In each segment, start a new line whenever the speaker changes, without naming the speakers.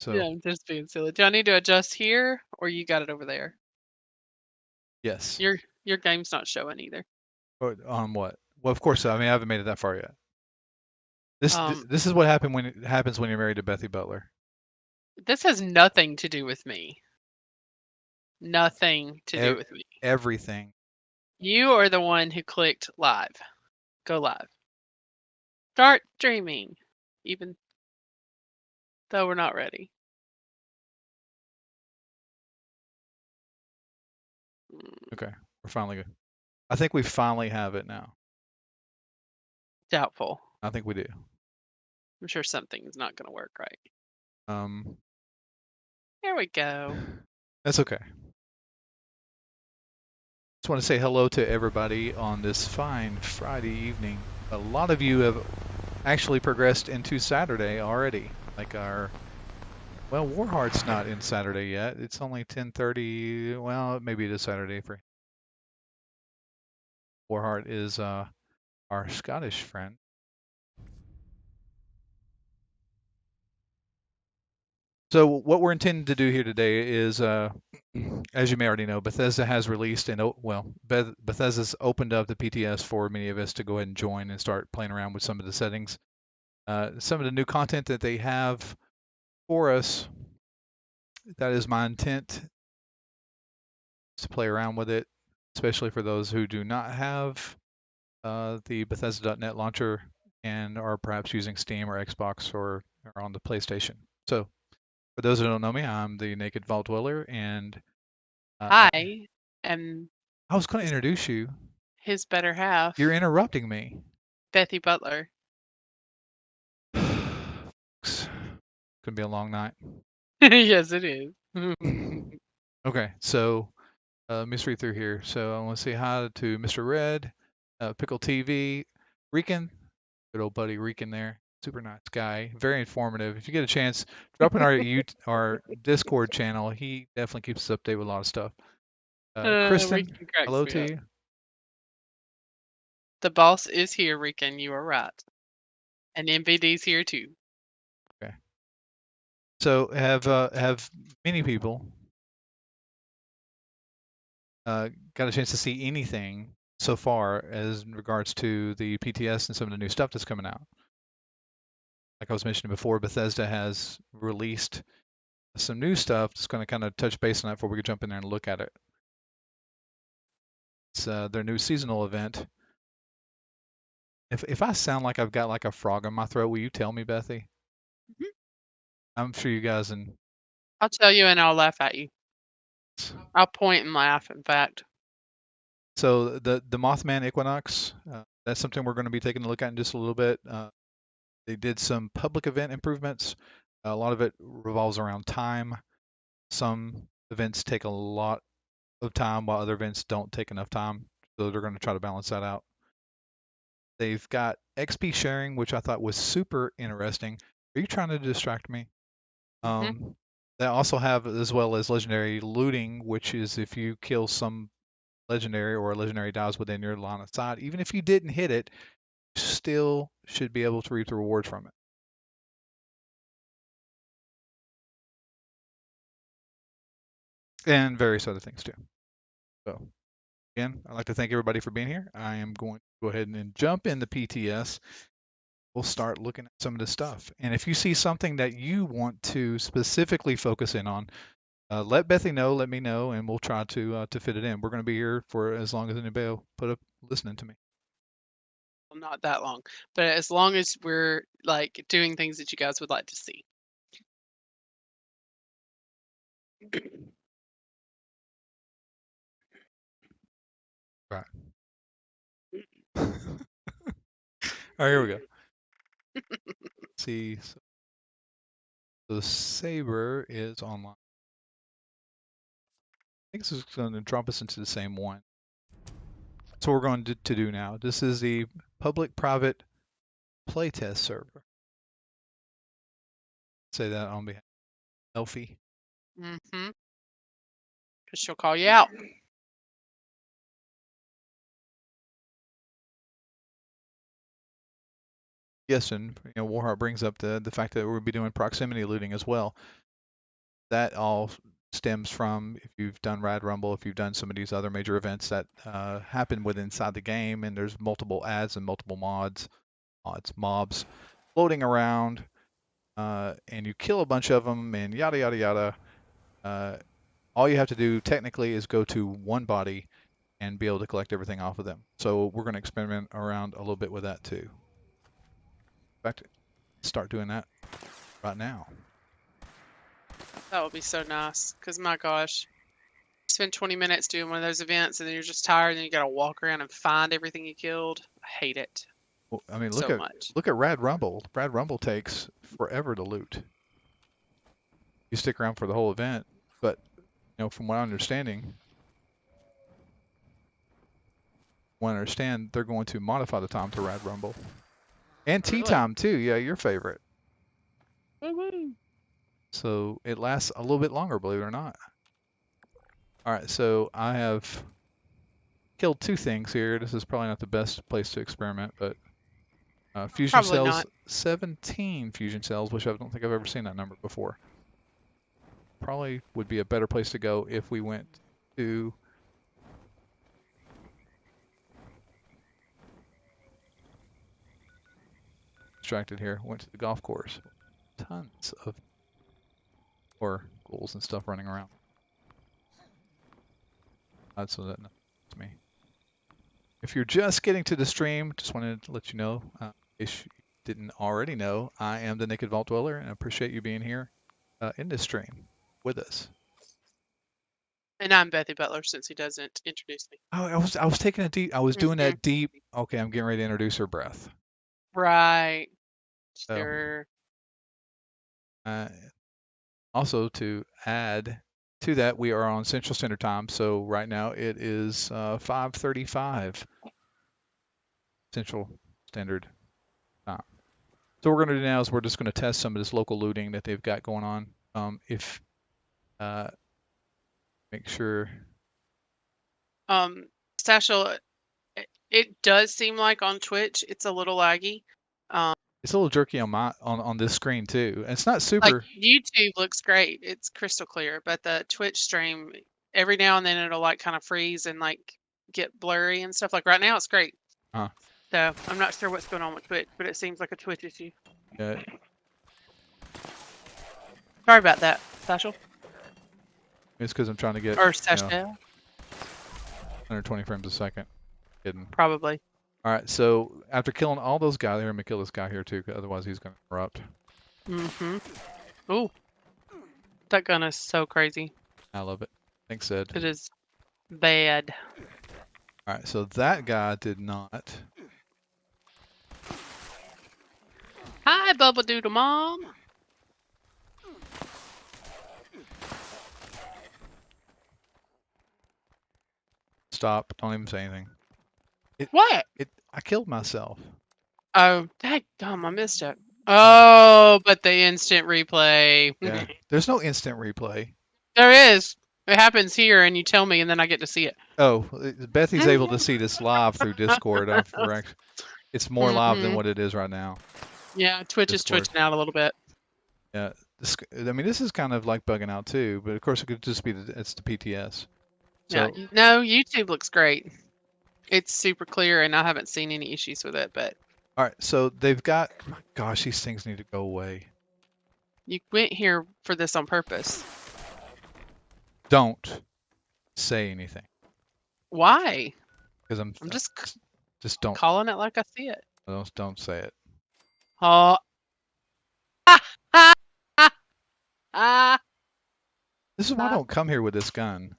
So
Yeah, I'm just being silly. Do I need to adjust here, or you got it over there?
yes.
Your game's not showing either.
On what? Well, of course. I mean, I haven't made it that far yet. This
Um,
this is what happens when you're married to Bethy Butler.
this has nothing to do with me. Nothing to do with me.
Everything.
You are the one who clicked live. Go live. Start streaming, even though we're not ready.
Okay, we're finally good. I think we finally have it now.
Doubtful.
I think we do.
I'm sure something's not going to work right.
Um,
There we go.
that's okay. Just want to say hello to everybody on this fine Friday evening. A lot of you have actually progressed into Saturday already. Like well, Warheart's not in Saturday yet. It's only 10:30. Well, maybe it is Saturday for Warheart is our Scottish friend. So what we're intending to do here today is, as you may already know, Bethesda has released Bethesda's opened up the PTS for many of us to go ahead and join and start playing around with some of the settings. Some of the new content that they have for us, that is my intent to play around with it, especially for those who do not have the Bethesda.net launcher and are perhaps using Steam or Xbox or on the PlayStation. So for those who don't know me, I'm the Naked Vault Dweller, and
I am
I was going to introduce you.
his better half,
You're interrupting me.
Bethy Butler.
It's gonna be a long night.
Yes, it is.
Okay, so let me just read through here. So I want to say hi to Mr. Red, Pickle TV, Rican, good old buddy Rican there, super nice guy, very informative. If you get a chance, drop in our Discord channel. He definitely keeps us updated with a lot of stuff. Kristen,
Rican cracks
hello
me
to
up.
you.
The boss is here, Rican. You are right. And MVD's here too.
Okay. So have many people got a chance to see anything so far as in regards to the PTS and some of the new stuff that's coming out? Like I was mentioning before, Bethesda has released some new stuff that's going to kind of touch base on that before we can jump in there and look at it. It's their new seasonal event. If I sound like I've got like a frog in my throat, will you tell me, Bethy?
Mhm.
I'm sure you guys and
I'll tell you and I'll laugh at you. I'll point and laugh, in fact.
so the Mothman Equinox, that's something we're going to be taking a look at in just a little bit. They did some public event improvements. A lot of it revolves around time. Some events take a lot of time while other events don't take enough time. So they're going to try to balance that out. They've got XP sharing, which I thought was super interesting. Are you trying to distract me?
Hmm.
They also have, as well as legendary looting, which is if you kill some legendary or a legendary dies within your line of sight, even if you didn't hit it, you still should be able to reap the rewards from it. And various other things too. So again, I'd like to thank everybody for being here. I am going to go ahead and jump in the PTS. We'll start looking at some of this stuff. And if you see something that you want to specifically focus in on, let Bethy know, let me know, and we'll try to fit it in. We're going to be here for as long as anybody will put up listening to me.
Well, not that long, but as long as we're like doing things that you guys would like to see.
Right. All right, here we go. See, so the Saber is online. I think this is going to drop us into the same one. So we're going to do now. This is the public-private playtest server. Say that on behalf of Elfie.
Mm-hmm. Because she'll call you out.
Yes, and Warheart brings up the fact that we'll be doing proximity looting as well. that all stems from if you've done Rad Rumble, if you've done some of these other major events that happen within inside the game, and there's multiple ads and multiple mobs floating around, and you kill a bunch of them, and yada yada yada. All you have to do technically is go to one body and be able to collect everything off of them. So we're going to experiment around a little bit with that too. In fact, start doing that right now.
That would be so nice. Because, my gosh, spend 20 minutes doing one of those events and then you're just tired and then you got to walk around and find everything you killed. I hate it
Well, I mean,
so much.
look at Rad Rumble. Rad Rumble takes forever to loot. You stick around for the whole event, but from what I'm understanding, they're going to modify the time to Rad Rumble and Tea
Really?
Time too. Yeah, your favorite.
Woo-hoo.
So it lasts a little bit longer, believe it or not. All right, so I have killed 2 things here. This is probably not the best place to experiment, but fusion
Probably
cells,
not.
17 fusion cells, which I don't think I've ever seen that number before. Probably would be a better place to go if we went to distracted here. Went to the golf course. Tons of ghouls and stuff running around. So that's me. If you're just getting to the stream, just wanted to let you know, if you didn't already know, I am the Naked Vault Dweller, and I appreciate you being here in this stream with us.
And I'm Bethy Butler since he doesn't introduce me.
Oh, I was taking a deep. I was doing that deep. Okay, I'm getting ready to introduce her breath.
Right.
So,
Sure.
also to add to that, we are on Central Standard Time. So right now it is 5:35 Central Standard Time. So what we're going to do now is we're just going to test some of this local looting that they've got going on. Make sure.
Stashel, it does seem like on Twitch it's a little laggy.
It's a little jerky on this screen too. And it's not
Like
super.
YouTube looks great; it's crystal clear, but the Twitch stream every now and then it'll like kind of freeze and like get blurry and stuff. Like right now, it's great.
Uh,
So I'm not sure what's going on with Twitch, but it seems like a Twitch issue. Sorry about that, Stashel.
It's because I'm trying to get
Or Stashel.
120 frames a second. Kidding.
Probably.
All right, so after killing all those guys, I'm gonna kill this guy here too, 'cause otherwise he's gonna erupt.
Ooh, that gun is so crazy.
I love it. Thanks, Ed.
It is bad.
All right, so that guy did not.
Hi, Bubba Doodle Mom.
Stop. Don't even say anything.
What?
I killed myself.
Oh, dadgum, I missed it. Oh, but the instant replay.
Yeah. There's no instant replay.
There is. It happens here, and you tell me, and then I get to see it.
Oh, Bethy's able to see this live through Discord. It's more live than what it is right now.
Yeah, Twitch is twitching out a little bit.
Yeah. I mean, this is kind of like bugging out too, but of course it could just be it's the PTS. So,
Yeah. No, YouTube looks great. It's super clear, and I haven't seen any issues with it. But
all right, so they've got. My gosh, these things need to go away.
you went here for this on purpose.
Don't say anything.
Why?
Because I'm just don't
calling it like I see it.
Don't say it.
Oh.
This is why I don't come here with this gun.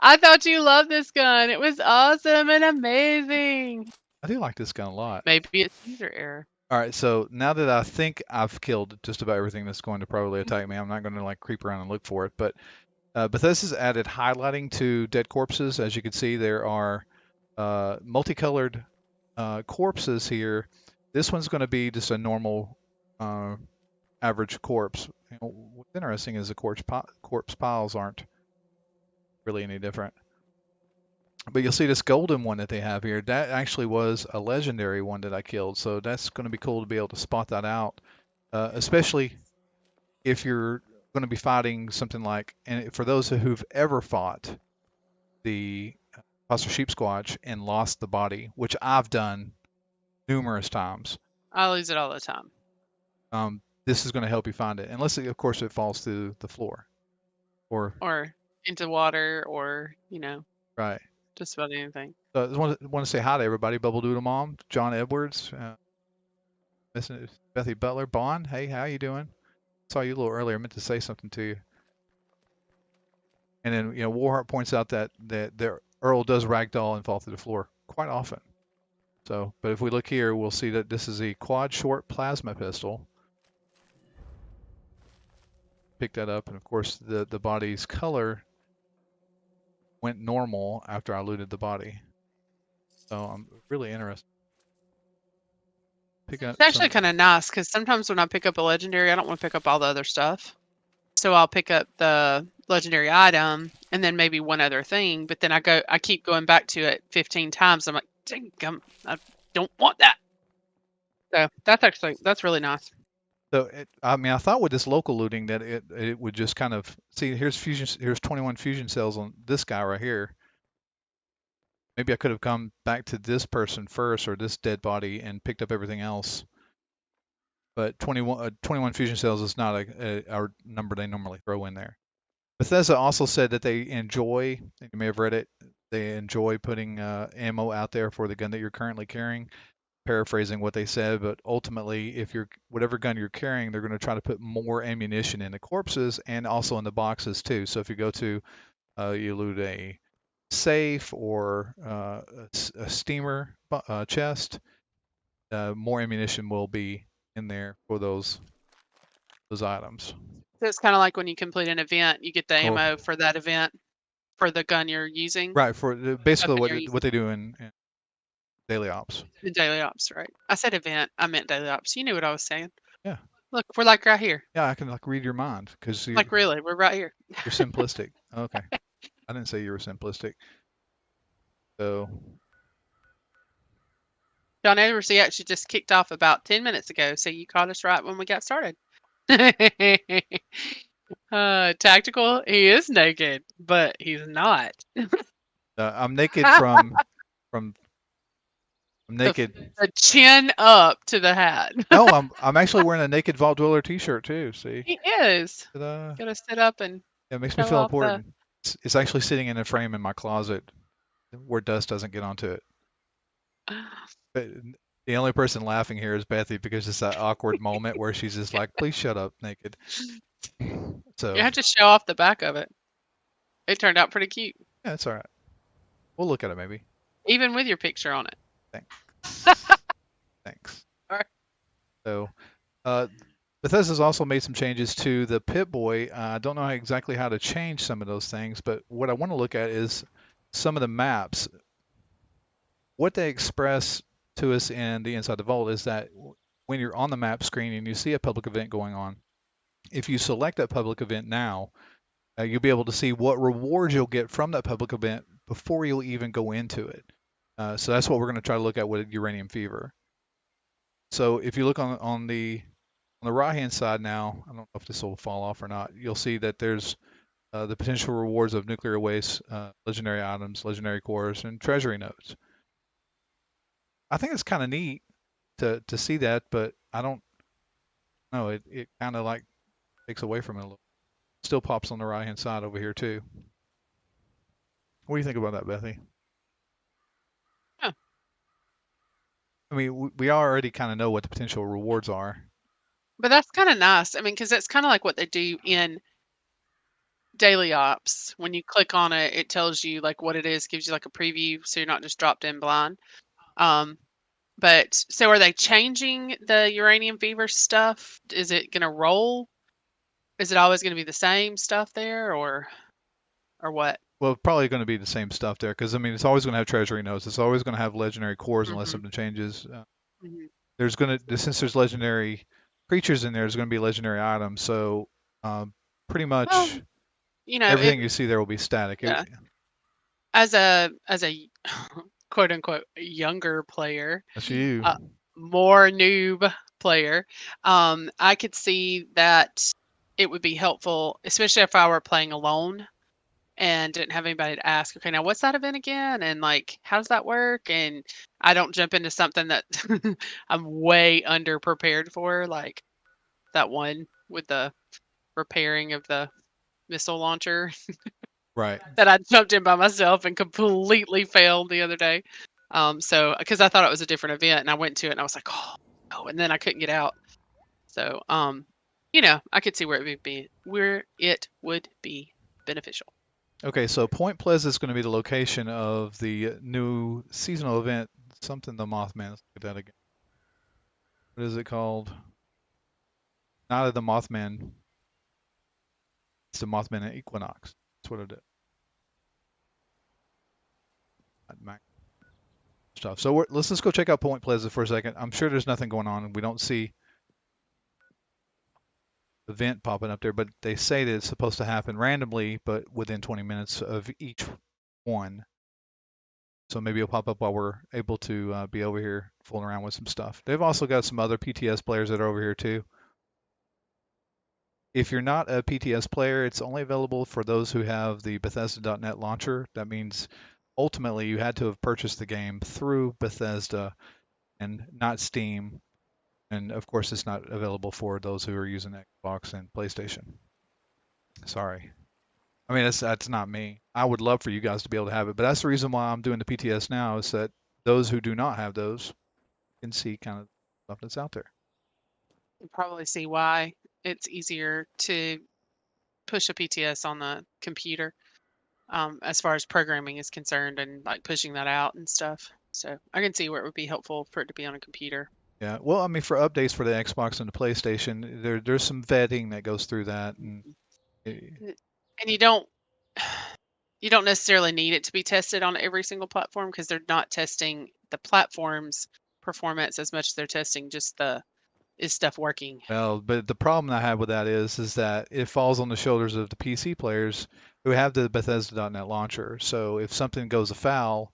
I thought you loved this gun. It was awesome and amazing.
I do like this gun a lot.
Maybe it's user error.
All right, so now that I think I've killed just about everything that's going to probably attack me, I'm not going to like creep around and look for it. But Bethesda's added highlighting to dead corpses. As you can see, there are multicolored corpses here. This one's going to be just a normal average corpse. What's interesting is the corpse piles aren't really any different. But you'll see this golden one that they have here. That actually was a legendary one that I killed. So that's going to be cool to be able to spot that out, especially if you're going to be fighting something like, and for those who've ever fought the Foster Sheep Squatch and lost the body, which I've done numerous times,
I lose it all the time.
this is going to help you find it, unless of course it falls through the floor, or
Or into water, or
right.
just about anything.
So I just want to say hi to everybody. Bubble Doodle Mom, John Edwards, Bethy Butler, Bond. Hey, how you doing? Saw you a little earlier. I meant to say something to you. And then Warheart points out that their Earl does ragdoll and fall through the floor quite often. So, but if we look here, we'll see that this is a quad short plasma pistol. Pick that up, and of course the body's color went normal after I looted the body. So I'm really interested. Pick up
It's actually
some.
kind of nice because sometimes when I pick up a legendary, I don't want to pick up all the other stuff. So I'll pick up the legendary item and then maybe one other thing, but then I keep going back to it 15 times. I'm like, dang, I don't want that. So that's really nice.
So I mean, I thought with this local looting that it would just kind of see. Here's 21 fusion cells on this guy right here. Maybe I could have come back to this person first or this dead body and picked up everything else. But 21 fusion cells is not our number they normally throw in there. Bethesda also said that they enjoy, and you may have read it, they enjoy putting ammo out there for the gun that you're currently carrying. Paraphrasing what they said, but ultimately, if you're whatever gun you're carrying, they're going to try to put more ammunition in the corpses and also in the boxes too. So if you go to you loot a safe or a steamer chest, more ammunition will be in there for those items.
So it's kind of like when you complete an event, you get the
Oh,
ammo for that event for the gun you're using,
right. For basically
weapon you're
what
using
they do in daily ops.
in daily ops, right? I said event, I meant daily ops. You knew what I was saying.
Yeah,
Look, we're like right here.
yeah. I can like read your mind because
Like really, we're right here.
you're simplistic. Okay, I didn't say you were simplistic. So
John Edwards, he actually just kicked off about 10 minutes ago, so you caught us right when we got started. Tactical, he is naked, but he's not.
I'm naked from I'm naked.
The chin up to the hat.
No, I'm actually wearing a naked Vault Dweller T-shirt too. See,
He is.
ta-da.
Gotta sit up and
It makes me
show
feel
off the.
important. It's actually sitting in a frame in my closet where dust doesn't get onto it. But the only person laughing here is Bethy because it's that awkward moment where she's just like, "Please shut up, naked." So
You have to show off the back of it. It turned out pretty cute,
yeah, it's all right. We'll look at it maybe.
even with your picture on it.
Thanks. Thanks.
All right.
So Bethesda's also made some changes to the Pip Boy. I don't know exactly how to change some of those things, but what I want to look at is some of the maps. What they express to us in the Inside the Vault is that when you're on the map screen and you see a public event going on, if you select that public event now, you'll be able to see what rewards you'll get from that public event before you'll even go into it. So that's what we're going to try to look at with Uranium Fever. So if you look on the right hand side now, I don't know if this will fall off or not. You'll see that there's the potential rewards of nuclear waste, legendary items, legendary cores, and treasury nodes. I think it's kind of neat to see that, but I don't know. It kind of like takes away from it a little. Still pops on the right hand side over here too. What do you think about that, Bethy?
Yeah.
I mean, we already kind of know what the potential rewards are.
But that's kind of nice. I mean, because that's kind of like what they do in daily ops. When you click on it, it tells you like what it is, gives you like a preview, so you're not just dropped in blind. But so are they changing the uranium fever stuff? Is it gonna roll? Is it always gonna be the same stuff there, or what?
Well, probably going to be the same stuff there because I mean, it's always going to have treasury nodes. It's always going to have legendary cores unless
Hmm.
something changes.
Hmm.
There's going to since there's legendary creatures in there, there's going to be legendary items. So pretty
Well,
much
it
everything you see there will be static.
yeah. As a quote unquote younger player,
That's you.
uh, more noob player, I could see that it would be helpful, especially if I were playing alone and didn't have anybody to ask, okay, now what's that event again? And like, how does that work? And I don't jump into something that I'm way under prepared for, like that one with the repairing of the missile launcher
Right.
that I jumped in by myself and completely failed the other day. So because I thought it was a different event and I went to it and I was like, oh, no, and then I couldn't get out. So, I could see where it would be beneficial.
Okay, so Point Pleasant is going to be the location of the new seasonal event, something the Mothman. Let's look at that again. What is it called? Not the Mothman. It's the Mothman at Equinox. That's what it is. Stuff. So let's just go check out Point Pleasant for a second. I'm sure there's nothing going on. We don't see the event popping up there, but they say that it's supposed to happen randomly, but within 20 minutes of each one. So maybe it'll pop up while we're able to be over here fooling around with some stuff. They've also got some other PTS players that are over here too. If you're not a PTS player, it's only available for those who have the Bethesda.net launcher. That means ultimately you had to have purchased the game through Bethesda and not Steam. And of course, it's not available for those who are using Xbox and PlayStation. Sorry. I mean, that's not me. I would love for you guys to be able to have it, but that's the reason why I'm doing the PTS now is that those who do not have those can see kind of stuff that's out there.
You probably see why it's easier to push a PTS on the computer, as far as programming is concerned and like pushing that out and stuff. So I can see where it would be helpful for it to be on a computer.
Yeah. Well, I mean, for updates for the Xbox and the PlayStation, there's some vetting that goes through that, and
Mhm.
eh,
And you don't necessarily need it to be tested on every single platform because they're not testing the platform's performance as much as they're testing just the is stuff working.
well, but the problem I have with that is that it falls on the shoulders of the PC players who have the Bethesda.net launcher. So if something goes afoul,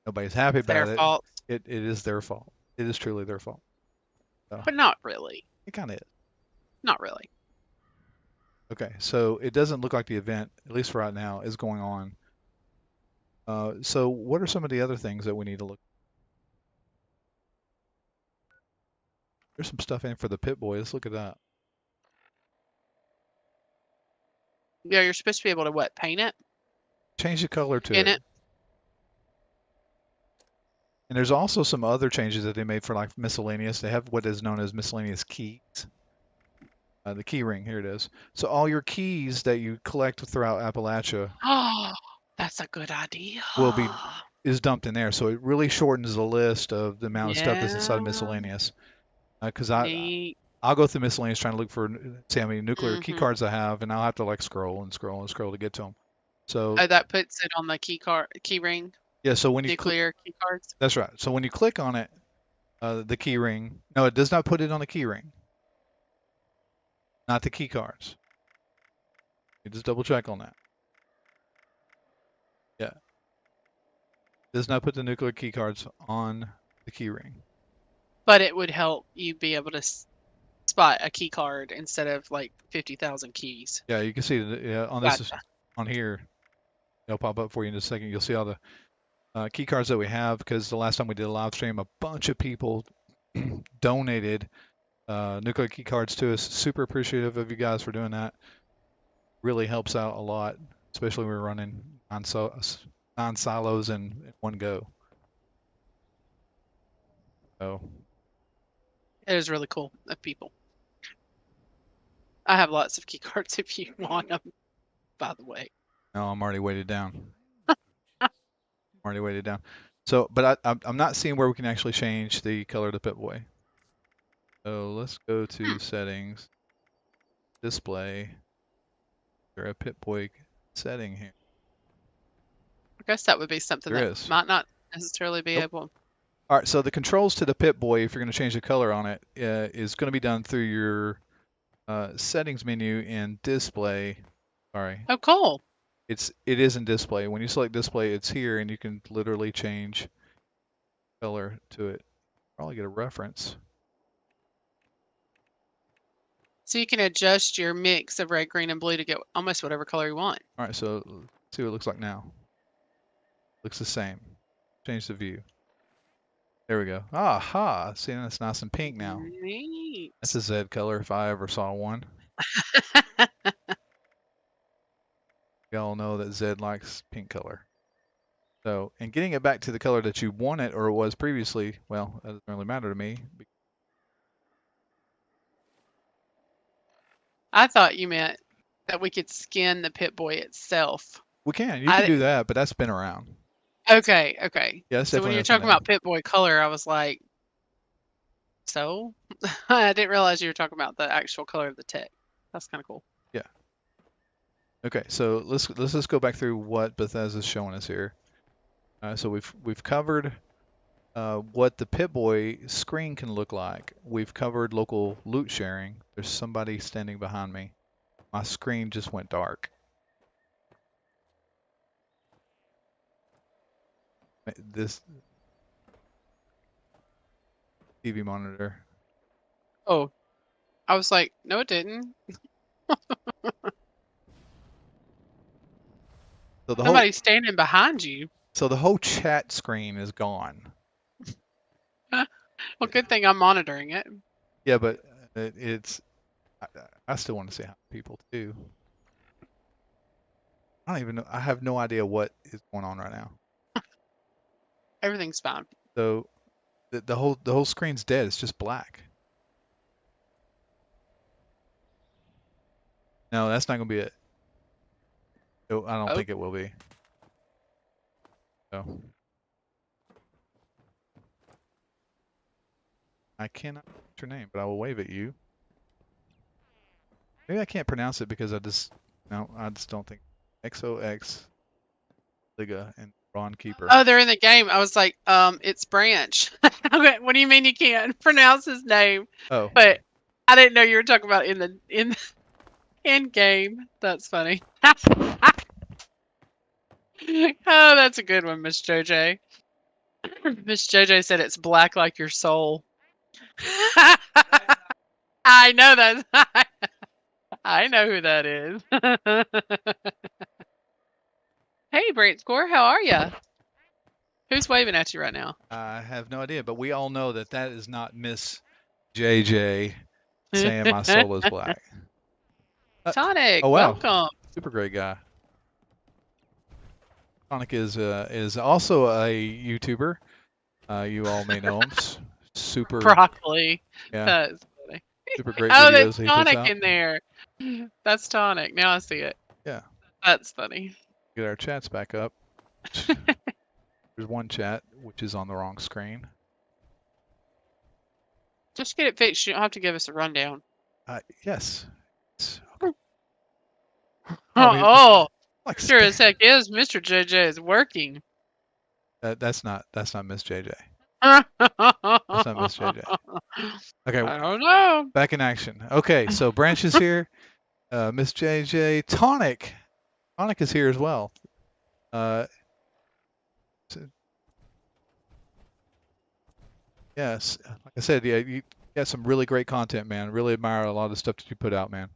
nobody's happy
It's their
about it.
fault,
It is their fault. It is truly their fault. So
but not really.
it kind of is.
Not really.
Okay, so it doesn't look like the event, at least for right now, is going on. So what are some of the other things that we need to look? There's some stuff in for the Pip Boy. Let's look at that.
Yeah, you're supposed to be able to what, paint it
Change the color to
in
it.
it?
And there's also some other changes that they made for like miscellaneous. They have what is known as miscellaneous keys. The key ring, here it is. So all your keys that you collect throughout Appalachia
Oh, that's a good idea.
will be is dumped in there. So it really shortens the list of the amount of stuff that's inside of
Yeah,
miscellaneous. Because
neat.
I'll go through miscellaneous trying to look for see how many nuclear key
Mhm.
cards I have, and I'll have to like scroll and scroll and scroll to get to them. So
Oh, that puts it on the key ring,
yeah, so when you click,
nuclear key cards.
that's right. So when you click on it, the key ring, no, it does not put it on the key ring, not the key cards. You just double check on that. Yeah, does not put the nuclear key cards on the key ring.
But it would help you be able to spot a key card instead of like 50,000 keys.
Yeah, you can see that on this
Gotcha.
on here. It'll pop up for you in just a second. You'll see all the key cards that we have because the last time we did a live stream, a bunch of people donated nuclear key cards to us. Super appreciative of you guys for doing that. Really helps out a lot, especially when we're running non-silos in one go. So,
It is really cool of people. I have lots of key cards if you want them, by the way.
no, I'm already weighted down. I'm already weighted down. So, but I'm not seeing where we can actually change the color of the Pip Boy. So let's go
Hmm.
to settings, display. There a Pip Boy setting here.
I guess that would be something
There
that
is.
might not necessarily be
Nope.
able.
All right, so the controls to the Pip Boy, if you're going to change the color on it, is going to be done through your settings menu in display. Sorry,
Oh, cool.
it is in display. When you select display, it's here, and you can literally change color to it. Probably get a reference.
So you can adjust your mix of red, green, and blue to get almost whatever color you want.
All right, so let's see what it looks like now. Looks the same. Change the view. There we go. Aha! See, it's nice and pink now.
Neat.
That's a Z color if I ever saw one. Y'all know that Zed likes pink color. So, and getting it back to the color that you want it or it was previously, well, that doesn't really matter to me.
I thought you meant that we could skin the Pip Boy itself.
We can. You can do that, but that's been around.
Okay, okay.
Yeah, that's
So when
definitely
you're
up and
talking
down.
about Pip Boy color, I was like, so? I didn't realize you were talking about the actual color of the tech. That's kind of cool.
Yeah. Okay, so let's just go back through what Bethesda's showing us here. So we've covered what the Pip Boy screen can look like. We've covered local loot sharing. There's somebody standing behind me. My screen just went dark. This TV monitor.
Oh, I was like, no, it didn't.
So
Somebody's standing behind you.
the whole chat screen is gone.
Well, good thing I'm monitoring it.
Yeah, but it's I still want to say hi to people too. I don't even know. I have no idea what is going on right now.
Everything's fine.
So the whole screen's dead. It's just black. No, that's not gonna be it. No, I don't
Oh,
think it will be. So I cannot pronounce your name, but I will wave at you. Maybe I can't pronounce it because I just don't think XOX Liga and Ron Keeper.
oh, they're in the game. I was like, it's Branch. Okay, what do you mean you can't pronounce his name?
Oh,
But I didn't know you were talking about in game. That's funny. Oh, that's a good one, Miss JJ. Miss JJ said it's black like your soul. I know that. I know who that is. Hey, Brent Score, how are you? Who's waving at you right now?
I have no idea, but we all know that that is not Miss JJ saying my soul is black.
Tonic,
Oh wow,
welcome.
super great guy. Sonic is also a YouTuber. You all may know him. Super,
Broccoli.
yeah,
That's funny.
super great
Oh,
videos
that's
he puts
Tonic
out.
in there. That's Tonic. Now I see it.
Yeah,
That's funny.
get our chats back up. There's one chat which is on the wrong screen.
Just get it fixed. You don't have to give us a rundown.
Yes.
Oh,
Oh, we
oh,
like
sure as heck is. Mr. JJ is working.
that's not Miss JJ.
I
That's not Miss JJ. Okay,
don't know.
back in action. Okay, so Branch is here. Miss JJ, Tonic is here as well. So, yes, like I said, yeah, you got some really great content, man. Really admire a lot of the stuff that you put out, man.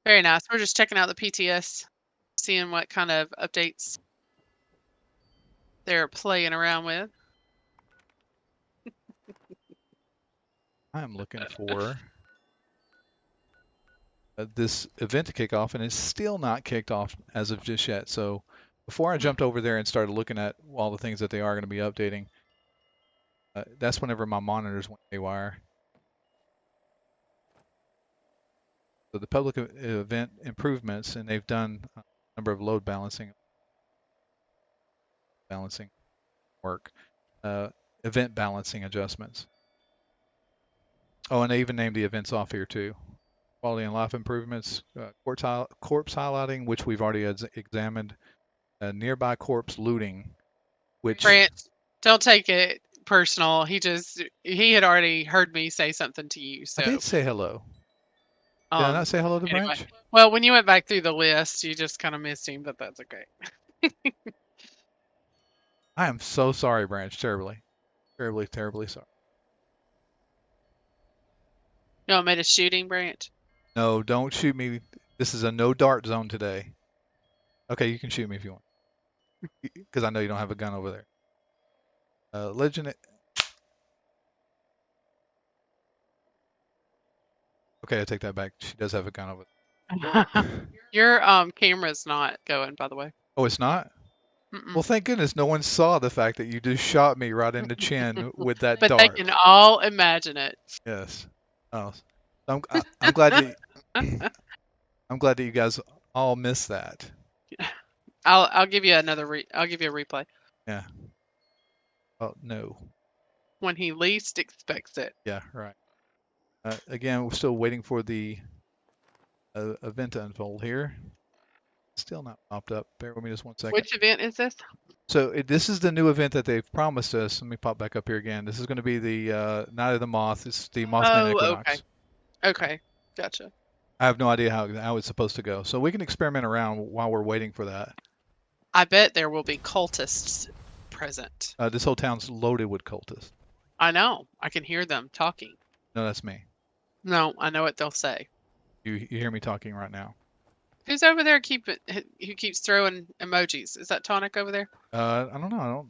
Very nice. We're just checking out the PTS, seeing what kind of updates they're playing around with.
I am looking for this event to kick off, and it's still not kicked off as of just yet. So before I jumped over there and started looking at all the things that they are going to be updating, that's whenever my monitors went haywire. So the public event improvements, and they've done a number of load balancing work, event balancing adjustments. Oh, and they even named the events off here too. Quality and life improvements, corpse highlighting, which we've already examined, nearby corpse looting, which
Branch, don't take it personal. He had already heard me say something to you.
I did
So,
say hello. Did I not say hello to
anyway.
Branch?
Well, when you went back through the list, you just kind of missed him, but that's okay.
I am so sorry, Branch. Terribly, terribly, terribly sorry.
You want me to shooting branch?
No, don't shoot me. This is a no dart zone today. Okay, you can shoot me if you want, because I know you don't have a gun over there. Legend. Okay, I take that back. She does have a gun over there.
Your camera's not going, by the way.
Oh, it's not?
Mm-mm.
Well, thank goodness no one saw the fact that you just shot me right in the chin with that
But they
dart.
can all imagine it.
Yes. Oh, I'm glad that I'm glad that you guys all missed that.
I'll give you I'll give you a replay
Yeah. Oh no.
when he least expects it.
Yeah. Right. Again, we're still waiting for the event to unfold here. Still not popped up. Bear with me just 1 second.
Which event is this?
So this is the new event that they've promised us. Let me pop back up here again. This is going to be the Night of the Moth. It's the Mothman
Oh, okay.
Equinox.
Okay. Gotcha.
I have no idea how it's supposed to go. So we can experiment around while we're waiting for that.
I bet there will be cultists present.
This whole town's loaded with cultists.
I know. I can hear them talking.
No, that's me.
No, I know what they'll say.
You hear me talking right now.
Who's over there who keeps throwing emojis? Is that Tonic over there?
I don't know.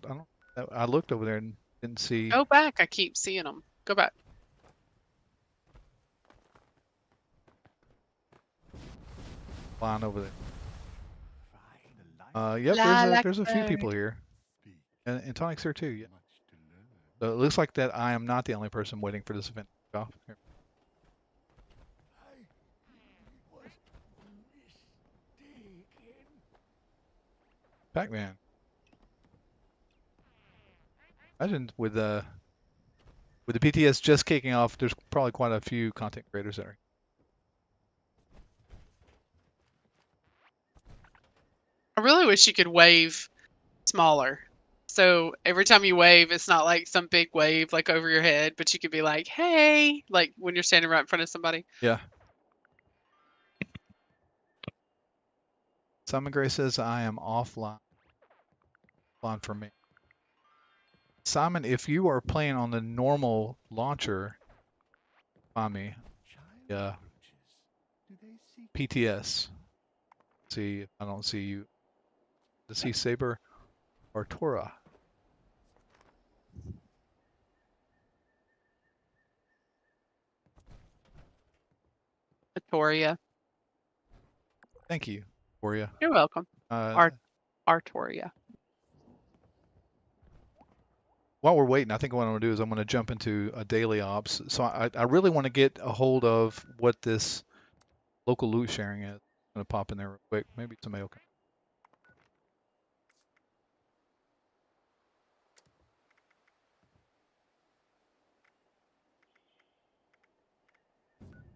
I looked over there and didn't see.
Go back. I keep seeing them. Go back.
Line over there. Yep, there's a few people here, and Tonic's here too. Yeah. So it looks like that I am not the only person waiting for this event to kick off. Here. Pac-Man. Imagine with the PTS just kicking off, there's probably quite a few content creators there.
I really wish you could wave smaller. So every time you wave, it's not like some big wave like over your head, but you could be like, hey, like when you're standing right in front of somebody.
Yeah. Simon Gray says I am offline. Offline for me. Simon, if you are playing on the normal launcher, find me. Yeah. PTS. See if I don't see you. To see Saber or Tora.
Artoria.
Thank you, Toria.
You're welcome.
Uh,
Artoria.
while we're waiting, I think what I'm going to do is I'm going to jump into a daily ops. So I really want to get a hold of what this local loot sharing is. I'm going to pop in there real quick. Maybe somebody will come.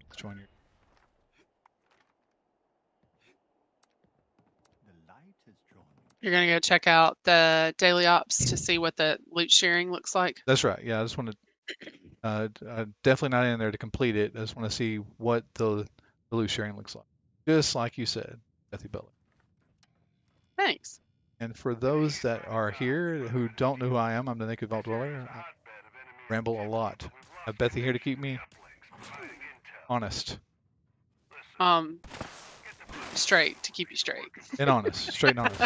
Let's join you.
You're going to go check out the daily ops to see what the loot sharing looks like.
That's right. Yeah, I just want to definitely not in there to complete it. I just want to see what the loot sharing looks like. Just like you said, Bethy Butler.
Thanks.
And for those that are here who don't know who I am, I'm the Naked Vault Dweller. I ramble a lot. I have Bethy here to keep me honest.
Straight, to keep you straight.
And honest. Straight and honest.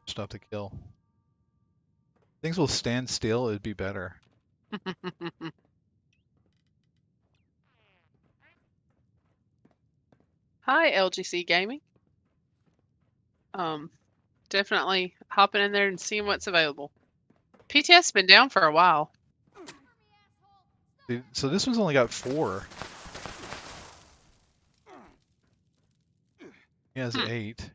Stuff to kill. Things will stand still, it'd be better.
Hi, LGC Gaming. Definitely hopping in there and seeing what's available. PTS been down for a while.
So this one's only got 4. He has 8.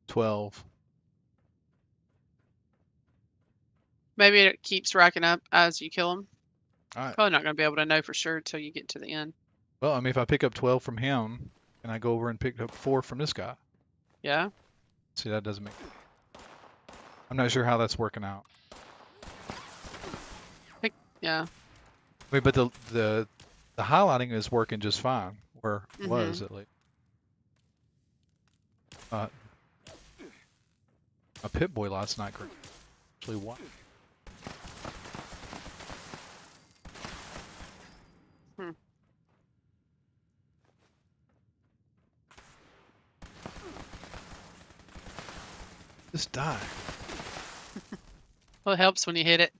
$12.
Maybe it keeps racking up as you kill them.
All right.
Probably not going to be able to know for sure until you get to the end.
Well, I mean, if I pick up 12 from him, and I go over and pick up 4 from this guy.
Yeah.
See, that doesn't make. I'm not sure how that's working out.
Yeah.
I mean, but the highlighting is working just fine, or was at least. A Pip Boy last night actually won.
Hmm.
Just die.
Well, it helps when you hit it.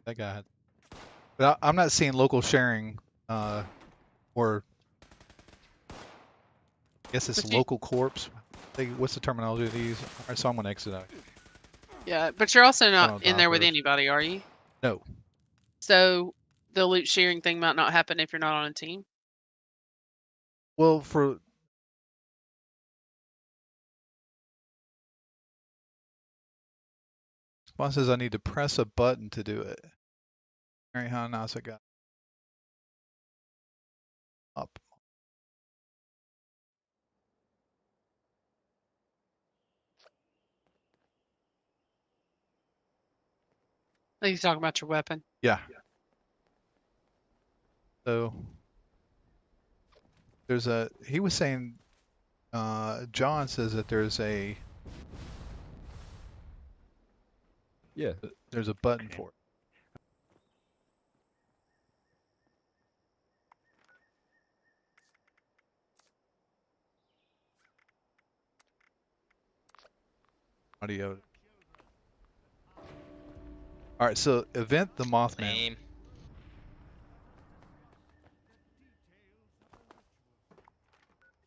That guy had. But I'm not seeing local sharing, or I guess it's
But you,
local corpse. What's the terminology they use? All right, so I'm gonna exit out.
yeah, but you're also
Turn
not
on
in there with
diapers.
anybody, are you?
No.
So the loot sharing thing might not happen if you're not on a team.
Well, for Spawn says I need to press a button to do it. All right, how nice I got up.
I think he's talking about your weapon.
Yeah. So there's a. He was saying. John says that there's a.
Yeah.
There's a button for it. Audio. All right, so event the Mothman.
Lame.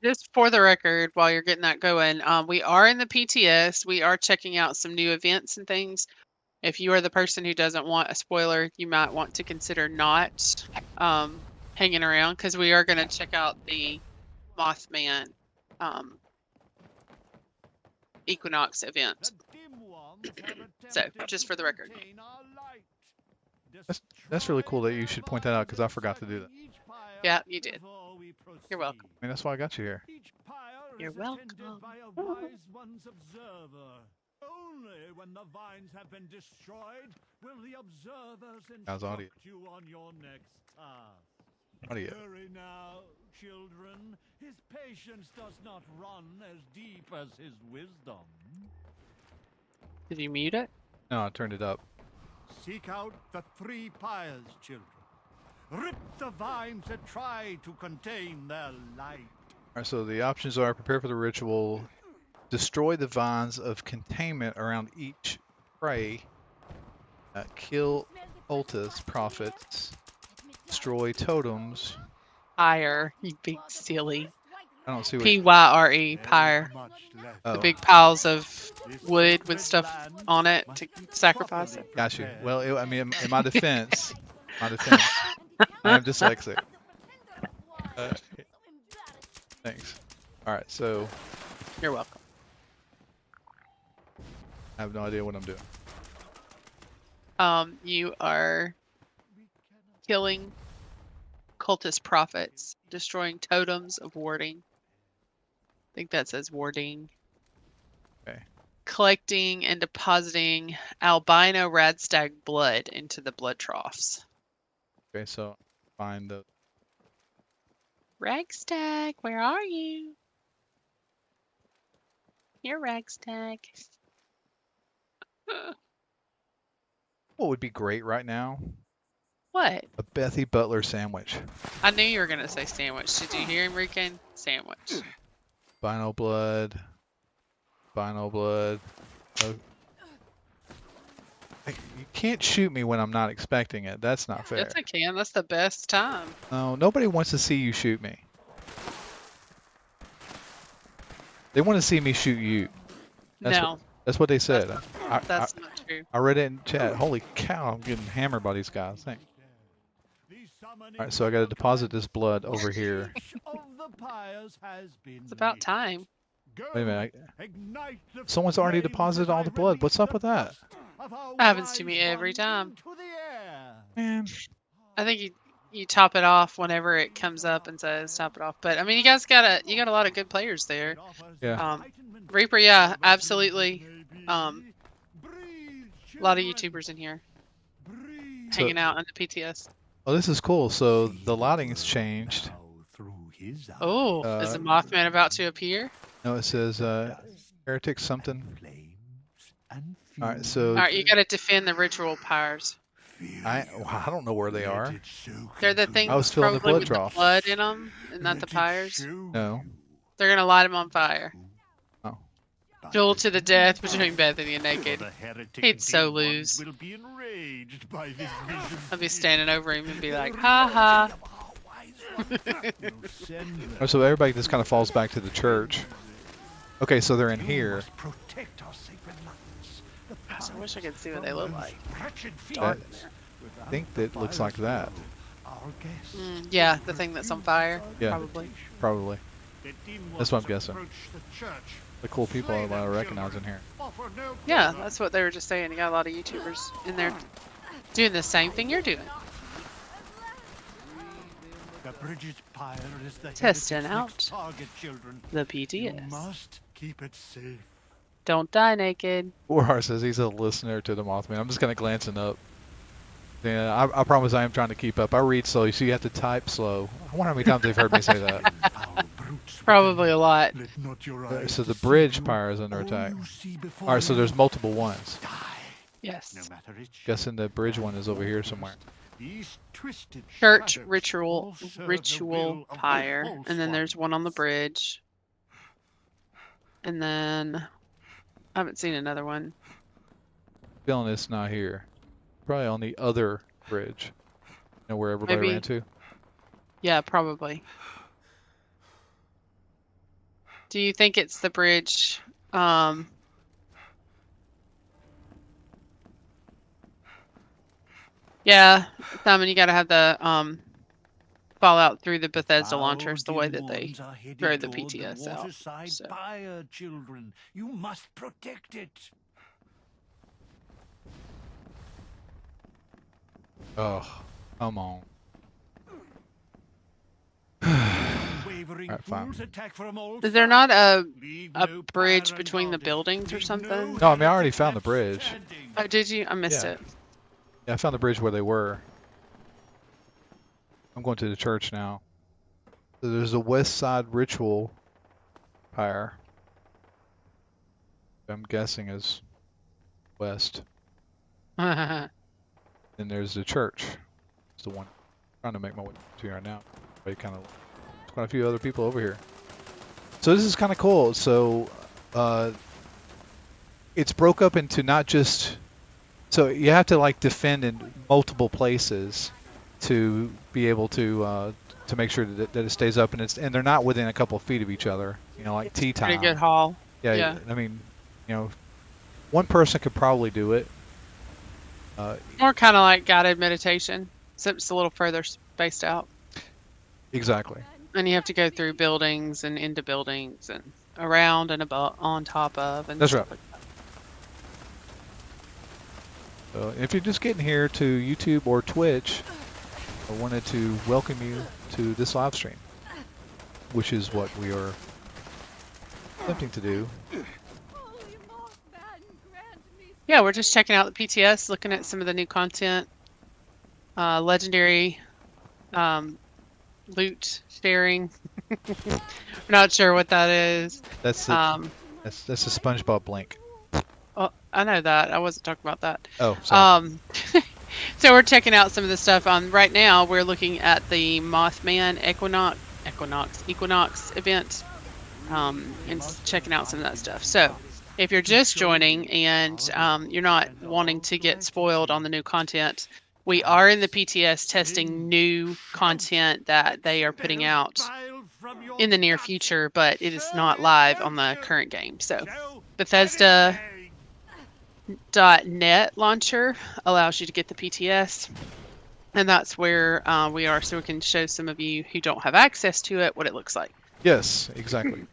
Just for the record, while you're getting that going, we are in the PTS. We are checking out some new events and things. If you are the person who doesn't want a spoiler, you might want to consider not hanging around because we are going to check out the Mothman Equinox event. So, just for the record.
That's really cool that you should point that out because I forgot to do that.
Yeah, you did. You're welcome.
I mean, that's why I got you here.
You're welcome.
Only when the vines have been destroyed will the observers
How's audio?
instruct you on your next task.
Audio.
Hurry now, children. His patience does not run as deep as his wisdom.
Did you mute it?
No, I turned it up.
Seek out the three pyres, children. Rip the vines that try to contain their light.
All right, so the options are prepare for the ritual, destroy the vines of containment around each prey, kill cultists, prophets, destroy totems.
Pyre, you big silly.
I don't see what.
Pyre, pyre.
Oh,
The big piles of wood with stuff on it to sacrifice it.
got you. Well, I mean, in my defense, I am dyslexic. Thanks. All right, so
You're welcome.
I have no idea what I'm doing.
You are killing cultist prophets, destroying totems of warding. I think that says warding.
Okay.
Collecting and depositing albino radstag blood into the blood troughs.
Okay, so find the.
Ragstag, where are you? Here, Ragstag.
What would be great right now?
What?
A Bethy Butler sandwich.
I knew you were going to say sandwich. Did you hear him, Rican? Sandwich.
Vinyl blood. Vinyl blood. Oh. Hey, you can't shoot me when I'm not expecting it. That's not fair.
Yes, I can. That's the best time.
No, nobody wants to see you shoot me. They want to see me shoot you. That's what they said.
That's not true.
I read it in chat. Holy cow, I'm getting hammered by these guys. Thanks. Alright, so I gotta deposit this blood over here.
It's about time.
Wait a minute. Someone's already deposited all the blood. What's up with that?
That happens to me every time.
Man,
I think you top it off whenever it comes up and says top it off. But I mean, you guys you got a lot of good players there.
Yeah.
Reaper, yeah, absolutely. A lot of YouTubers in here
So-
hanging out on the PTS.
Oh, this is cool. So the lighting has changed.
Oh, is the Mothman about to appear?
No, it says heretic something. All right, so
All right, you got to defend the ritual pyres.
I don't know where they are.
They're the things
I was filling the
probably
blood
with
trough.
the blood in them, and not the pyres.
No.
They're gonna light them on fire.
Oh.
Duel to the death between Bethany and Naked. He'd so lose. I'd be standing over him and be like, ha ha.
Oh, so everybody just kind of falls back to the church. Okay, so they're in here.
Gosh, I wish I could see what they look like.
That, I think that looks like that.
Yeah, the thing that's on fire.
Yeah.
Probably.
Probably. That's what I'm guessing. The cool people I recognize in here.
Yeah, that's what they were just saying. You got a lot of YouTubers in there doing the same thing you're doing. Testing out the PTS.
Must keep it safe.
Don't die naked.
Warhar says he's a listener to the Mothman. I'm just kind of glancing up. Yeah, I promise I am trying to keep up. I read slow, so you have to type slow. I wonder how many times they've heard me say that.
Probably a lot.
So the bridge pyre is under attack. Alright, so there's multiple ones.
Yes.
Guessing the bridge one is over here somewhere.
Church ritual pyre, and then there's one on the bridge. And then I haven't seen another one.
Feeling it's not here. Probably on the other bridge. You know where everybody
Maybe.
ran to?
Yeah, probably. Do you think it's the bridge? Yeah, Simon, you gotta have the fallout through the Bethesda launchers the way that they throw the PTS out. So.
Fire, children. You must protect it.
Oh, come on. Alright, fine.
Is there not a bridge between the buildings or something?
No, I mean I already found the bridge.
Oh, did you? I missed
Yeah.
it.
Yeah, I found the bridge where they were. I'm going to the church now. So there's a west side ritual pyre. I'm guessing is west. Then there's the church. It's the one I'm trying to make my way to right now. But kind of quite a few other people over here. So this is kind of cool. So it's broke up into not just, so you have to like defend in multiple places to be able to make sure that it stays up, and they're not within a couple of feet of each other. You know, like tea time.
Pretty good haul.
Yeah. I mean, you know, one person could probably do it.
More kind of like guided meditation, except it's a little further spaced out.
Exactly.
And you have to go through buildings and into buildings and around and about on top of. And
That's
stuff
right.
like that.
So if you're just getting here to YouTube or Twitch, I wanted to welcome you to this live stream, which is what we are attempting to do.
Yeah, we're just checking out the PTS, looking at some of the new content, legendary loot sharing. We're not sure what that is.
That's the, that's a SpongeBob blink.
Oh, I know that. I wasn't talking about that.
Oh, sorry.
So we're checking out some of the stuff. Right now, we're looking at the Mothman Equinox event, and checking out some of that stuff. So, if you're just joining and you're not wanting to get spoiled on the new content, we are in the PTS testing new content that they are putting out in the near future, but it is not live on the current game. So, Bethesda.net launcher allows you to get the PTS, and that's where we are, so we can show some of you who don't have access to it what it looks like.
Yes, exactly.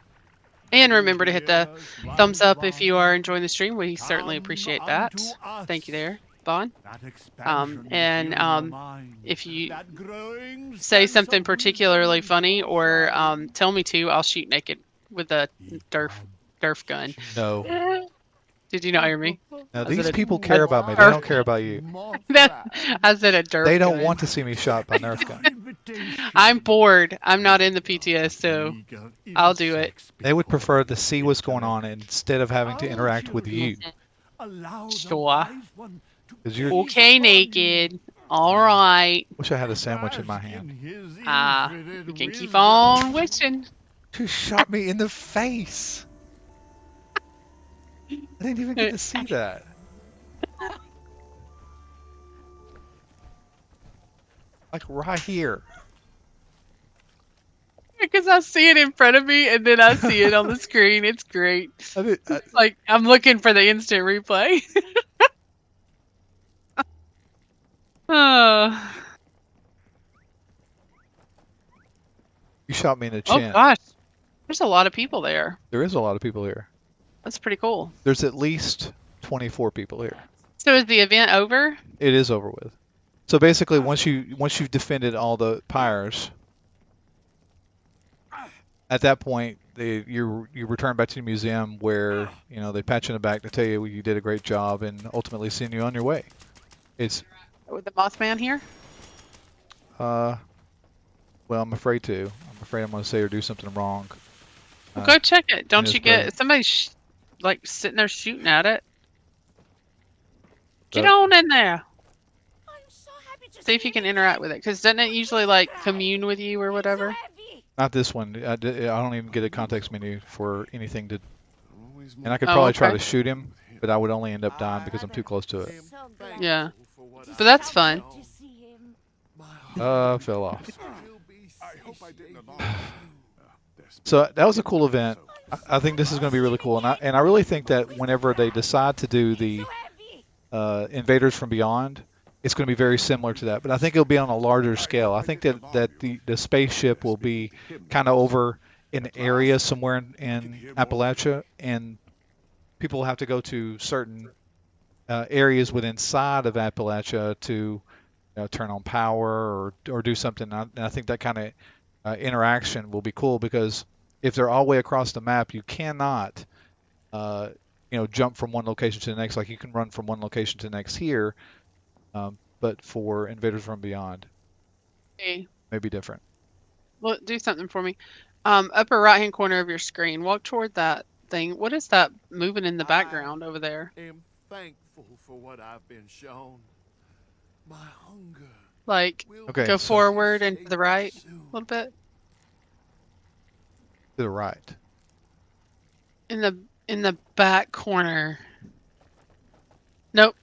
And remember to hit the thumbs up if you are enjoying the stream. We certainly appreciate that. Thank you there, Vaughn.
That expansion
And,
within your mind,
if you
that growing
say
sense
something
of
particularly
reason
funny
so
or
sad.
tell me to, I'll shoot naked with a
Ye
Durf gun.
No.
Did you not hear me?
Now
I said
these
a,
people
a
care about me. They
Durf.
don't care about you.
I said a Durf
They don't
gun.
want to see me shot by Nerf gun.
I'm bored. I'm not in the PTS, so I'll do it.
They would prefer to see what's going on instead of having to interact with you.
Sure.
Because you're.
Okay, naked. All right.
Wish I had a sandwich in my hand.
You can keep on wishing.
You shot me in the face. I didn't even get to see that. Like right here.
Because I see it in front of me and then I see it on the screen. It's great. It's like I'm looking for the instant replay. Oh.
You shot me in the
Oh
chin.
gosh. There's a lot of people there.
There is a lot of people here.
That's pretty cool.
There's at least 24 people here.
So is the event over?
It is over with. So basically, once you've defended all the pyres, at that point you return back to the museum where they pat you in the back to tell you you did a great job and ultimately send you on your way. It's
With the Mothman here?
well, I'm afraid to. I'm afraid I'm going to say or do something wrong.
Well, go check it. Don't
it's
you get
great.
somebody like sitting there shooting at it? Get
But-
on in there. See if you can interact with it, because doesn't it usually like commune with you or whatever?
Not this one. I don't even get a context menu for anything to. And I could
Oh,
probably try
okay.
to shoot him, but I would only end up dying because I'm too close to it.
Yeah. But that's fun.
Fell off. So that was a cool event. I think this is going to be really cool, and I really think that whenever they decide to do the Invaders from Beyond, it's going to be very similar to that. But I think it'll be on a larger scale. I think that the spaceship will be kind of over an area somewhere in Appalachia, and people will have to go to certain areas within inside of Appalachia to turn on power or do something. And I think that kind of interaction will be cool, because if they're all the way across the map, you cannot jump from one location to the next. Like you can run from one location to the next here, but for Invaders from Beyond,
Okay.
maybe different.
Look, do something for me. Upper right hand corner of your screen. Walk toward that thing. What is that moving in the background over there?
I am thankful for what I've been shown. My hunger
Like,
Okay,
go
so-
forward and to the right a little bit.
To the right.
In the back corner. Nope.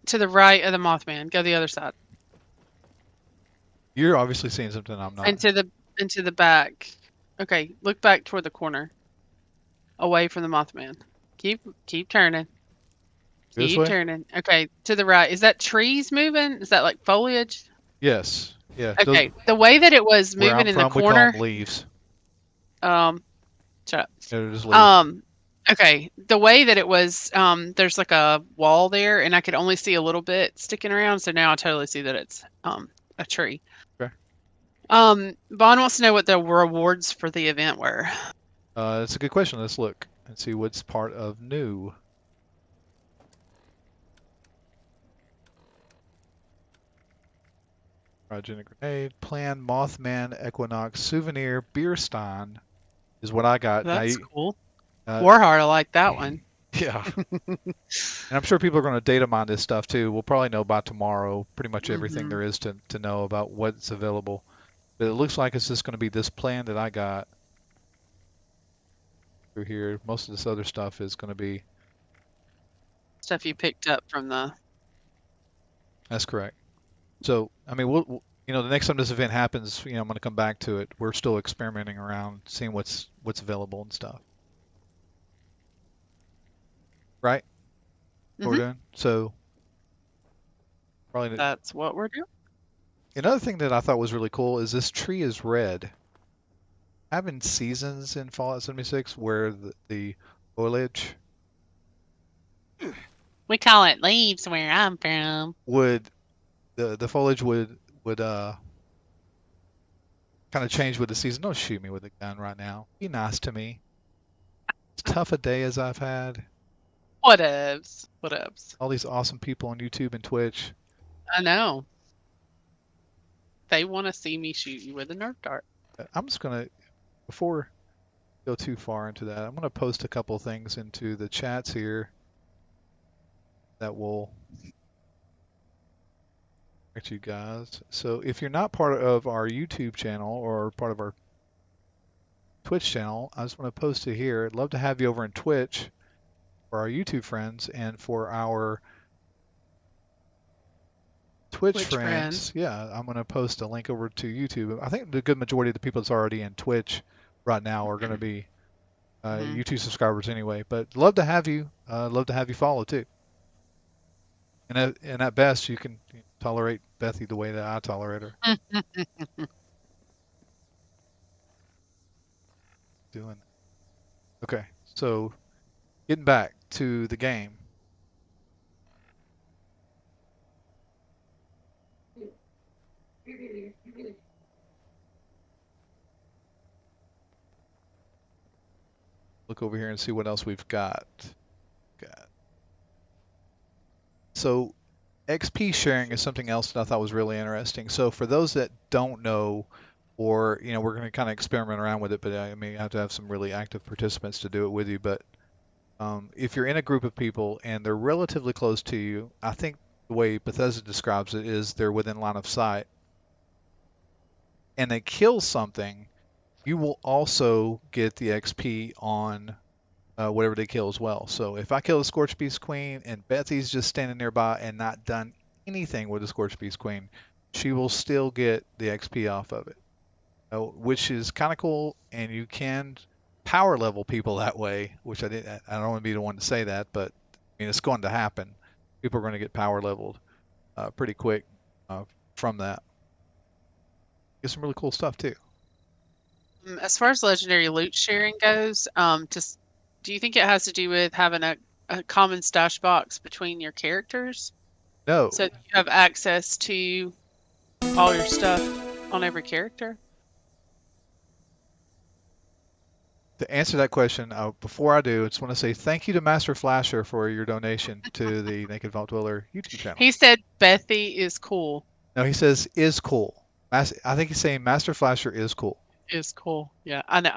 To the right of the Mothman. Go the other side.
You're obviously seeing something I'm not.
Into the back. Okay, look back toward the corner. Away from the Mothman. Keep turning.
This
Keep
way?
turning. Okay, to the right. Is that trees moving? Is that like foliage?
Yes. Yeah.
Okay, the way that it was
Where
moving
I'm
in
from,
the
we call
corner.
them leaves.
Shut up.
They're just leaves.
Okay, the way that it was, there's like a wall there, and I could only see a little bit sticking around. So now I totally see that it's a tree.
Okay.
Bond wants to know what the rewards for the event were.
That's a good question. Let's look and see what's part of new. Cryogenic grenade, plan, Mothman, Equinox, souvenir, beer stein is what I got. Now
That's
you-
cool.
uh,
Warheart, I like that one.
Yeah. And I'm sure people are going to data mine this stuff too. We'll probably know by tomorrow pretty much everything
Mhm.
there is to know about what's available. But it looks like it's just going to be this plan that I got through here. Most of this other stuff is going to be.
Stuff you picked up from the.
That's correct. So, I mean, we'll the next time this event happens, I'm going to come back to it. We're still experimenting around, seeing what's available and stuff. Right? What we're
Mhm.
doing. So, probably
That's what we're doing.
another thing that I thought was really cool is this tree is red. Having seasons in Fallout 76 where the foliage
We call it leaves where I'm from.
would the foliage would kind of change with the season. Don't shoot me with a gun right now. Be nice to me. As tough a day as I've had.
Whatevs. Whatevs.
All these awesome people on YouTube and Twitch.
I know. They want to see me shoot you with a Nerf dart.
I'm just gonna, before I go too far into that, I'm gonna post a couple things into the chats here that will affect you guys. So if you're not part of our YouTube channel or part of our Twitch channel, I just want to post it here. I'd love to have you over in Twitch for our YouTube friends and for our Twitch friends. Yeah, I'm going to post a link over to YouTube. I think the good majority of the people that's already in Twitch right now are going to be YouTube subscribers anyway. But love to have you. Love to have you follow too. And at best, you can tolerate Bethy the way that I tolerate her. Doing that. Okay, so getting back to the game. Look over here and see what else we've got. So XP sharing is something else that I thought was really interesting. So for those that don't know, or we're going to kind of experiment around with it, but I mean, you have to have some really active participants to do it with you. But if you're in a group of people and they're relatively close to you, I think the way Bethesda describes it is they're within line of sight, and they kill something, you will also get the XP on whatever they kill as well. So if I kill the Scorched Beast Queen and Bethy's just standing nearby and not done anything with the Scorched Beast Queen, she will still get the XP off of it, which is kind of cool. And you can power level people that way, which I don't want to be the one to say that, but I mean, it's going to happen. People are going to get power leveled pretty quick from that. Get some really cool stuff too.
As far as legendary loot sharing goes, do you think it has to do with having a common stash box between your characters?
No.
So you have access to all your stuff on every character?
To answer that question, before I do, I just want to say thank you to Master Flasher for your donation to the Naked Vault Dweller YouTube channel.
He said Bethy is cool.
No, he says is cool. I think he's saying Master Flasher is cool.
Is cool. Yeah, I know.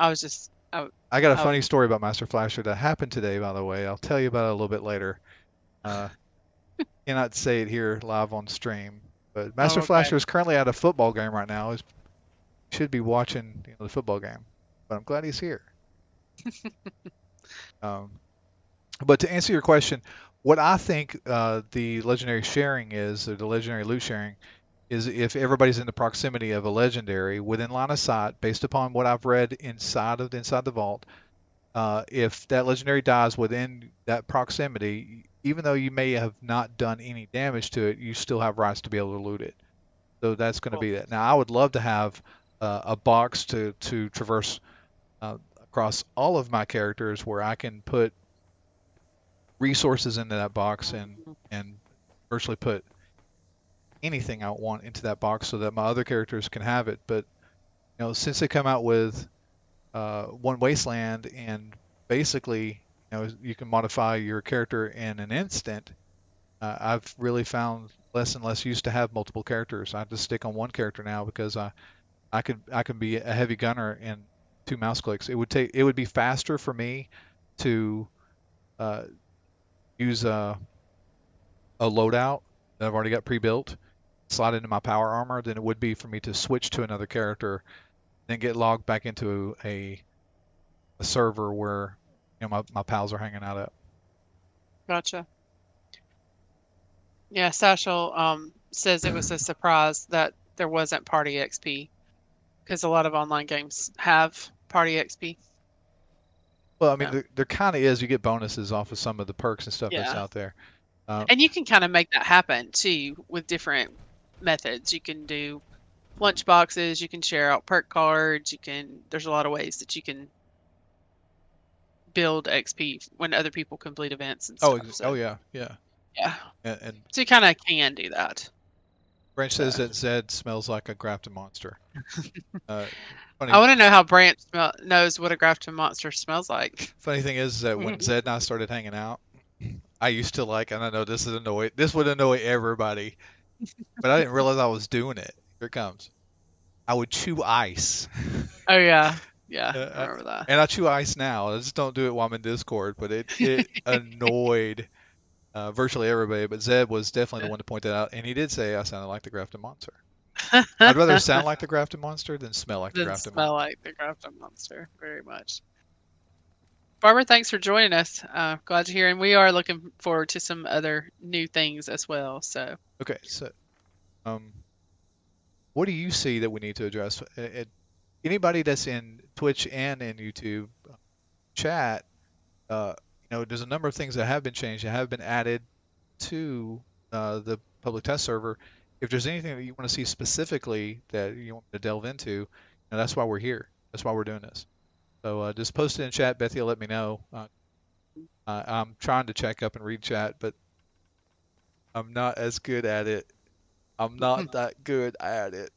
I got a funny story about Master Flasher that happened today, by the way. I'll tell you about it a little bit later. Cannot say it here live on stream. But Master Flasher is currently at a football game right now. He should be watching the football game. But I'm glad he's here. But to answer your question, what I think the legendary sharing is, or the legendary loot sharing, is if everybody's in the proximity of a legendary within line of sight, based upon what I've read inside the vault, if that legendary dies within that proximity, even though you may have not done any damage to it, you still have rights to be able to loot it. So that's going to be that. Now, I would love to have a box to traverse across all of my characters where I can put resources into that box and virtually put anything I want into that box so that my other characters can have it. But since they come out with One Wasteland and basically you can modify your character in an instant, I've really found less and less use to have multiple characters. I just stick on one character now because I can be a heavy gunner in 2 mouse clicks. It would be faster for me to use a loadout that I've already got pre-built, slide into my power armor, than it would be for me to switch to another character, then get logged back into a server where my pals are hanging out at.
Gotcha. Yeah, Satchel says it was a surprise that there wasn't party XP, because a lot of online games have party XP.
Well, I mean, there kind of is. You get bonuses off of some of the perks and stuff that's out there.
And you can kind of make that happen too with different methods. You can do lunch boxes, you can share out perk cards, there's a lot of ways that you can build XP when other people complete events and stuff.
Oh yeah.
Yeah.
And
So you kind of can do that.
Branch
So.
says that Zed smells like a grafted monster. Funny,
I want to know how Branch knows what a grafted monster smells like.
funny thing is that when Zed and I started hanging out, I used to like, and I know this would annoy everybody, but I didn't realize I was doing it. Here it comes. I would chew ice.
Oh yeah, yeah, I
Uh,
remember that.
and I chew ice now. I just don't do it while I'm in Discord, but it annoyed virtually everybody. But Zed was definitely the one to point that out, and he did say I sounded like the grafted monster. I'd rather sound like the grafted monster than smell like the
Doesn't
grafted
smell
monster.
like the grafted monster very much. Barbara, thanks for joining us. Glad to hear, and we are looking forward to some other new things as well. So,
Okay, so what do you see that we need to address? Anybody that's in Twitch and in YouTube chat, there's a number of things that have been changed, that have been added to the public test server. If there's anything that you want to see specifically that you want me to delve into, that's why we're here. That's why we're doing this. So just post it in chat. Bethy will let me know. I'm trying to check up and read chat, but I'm not as good at it. I'm not that good at it.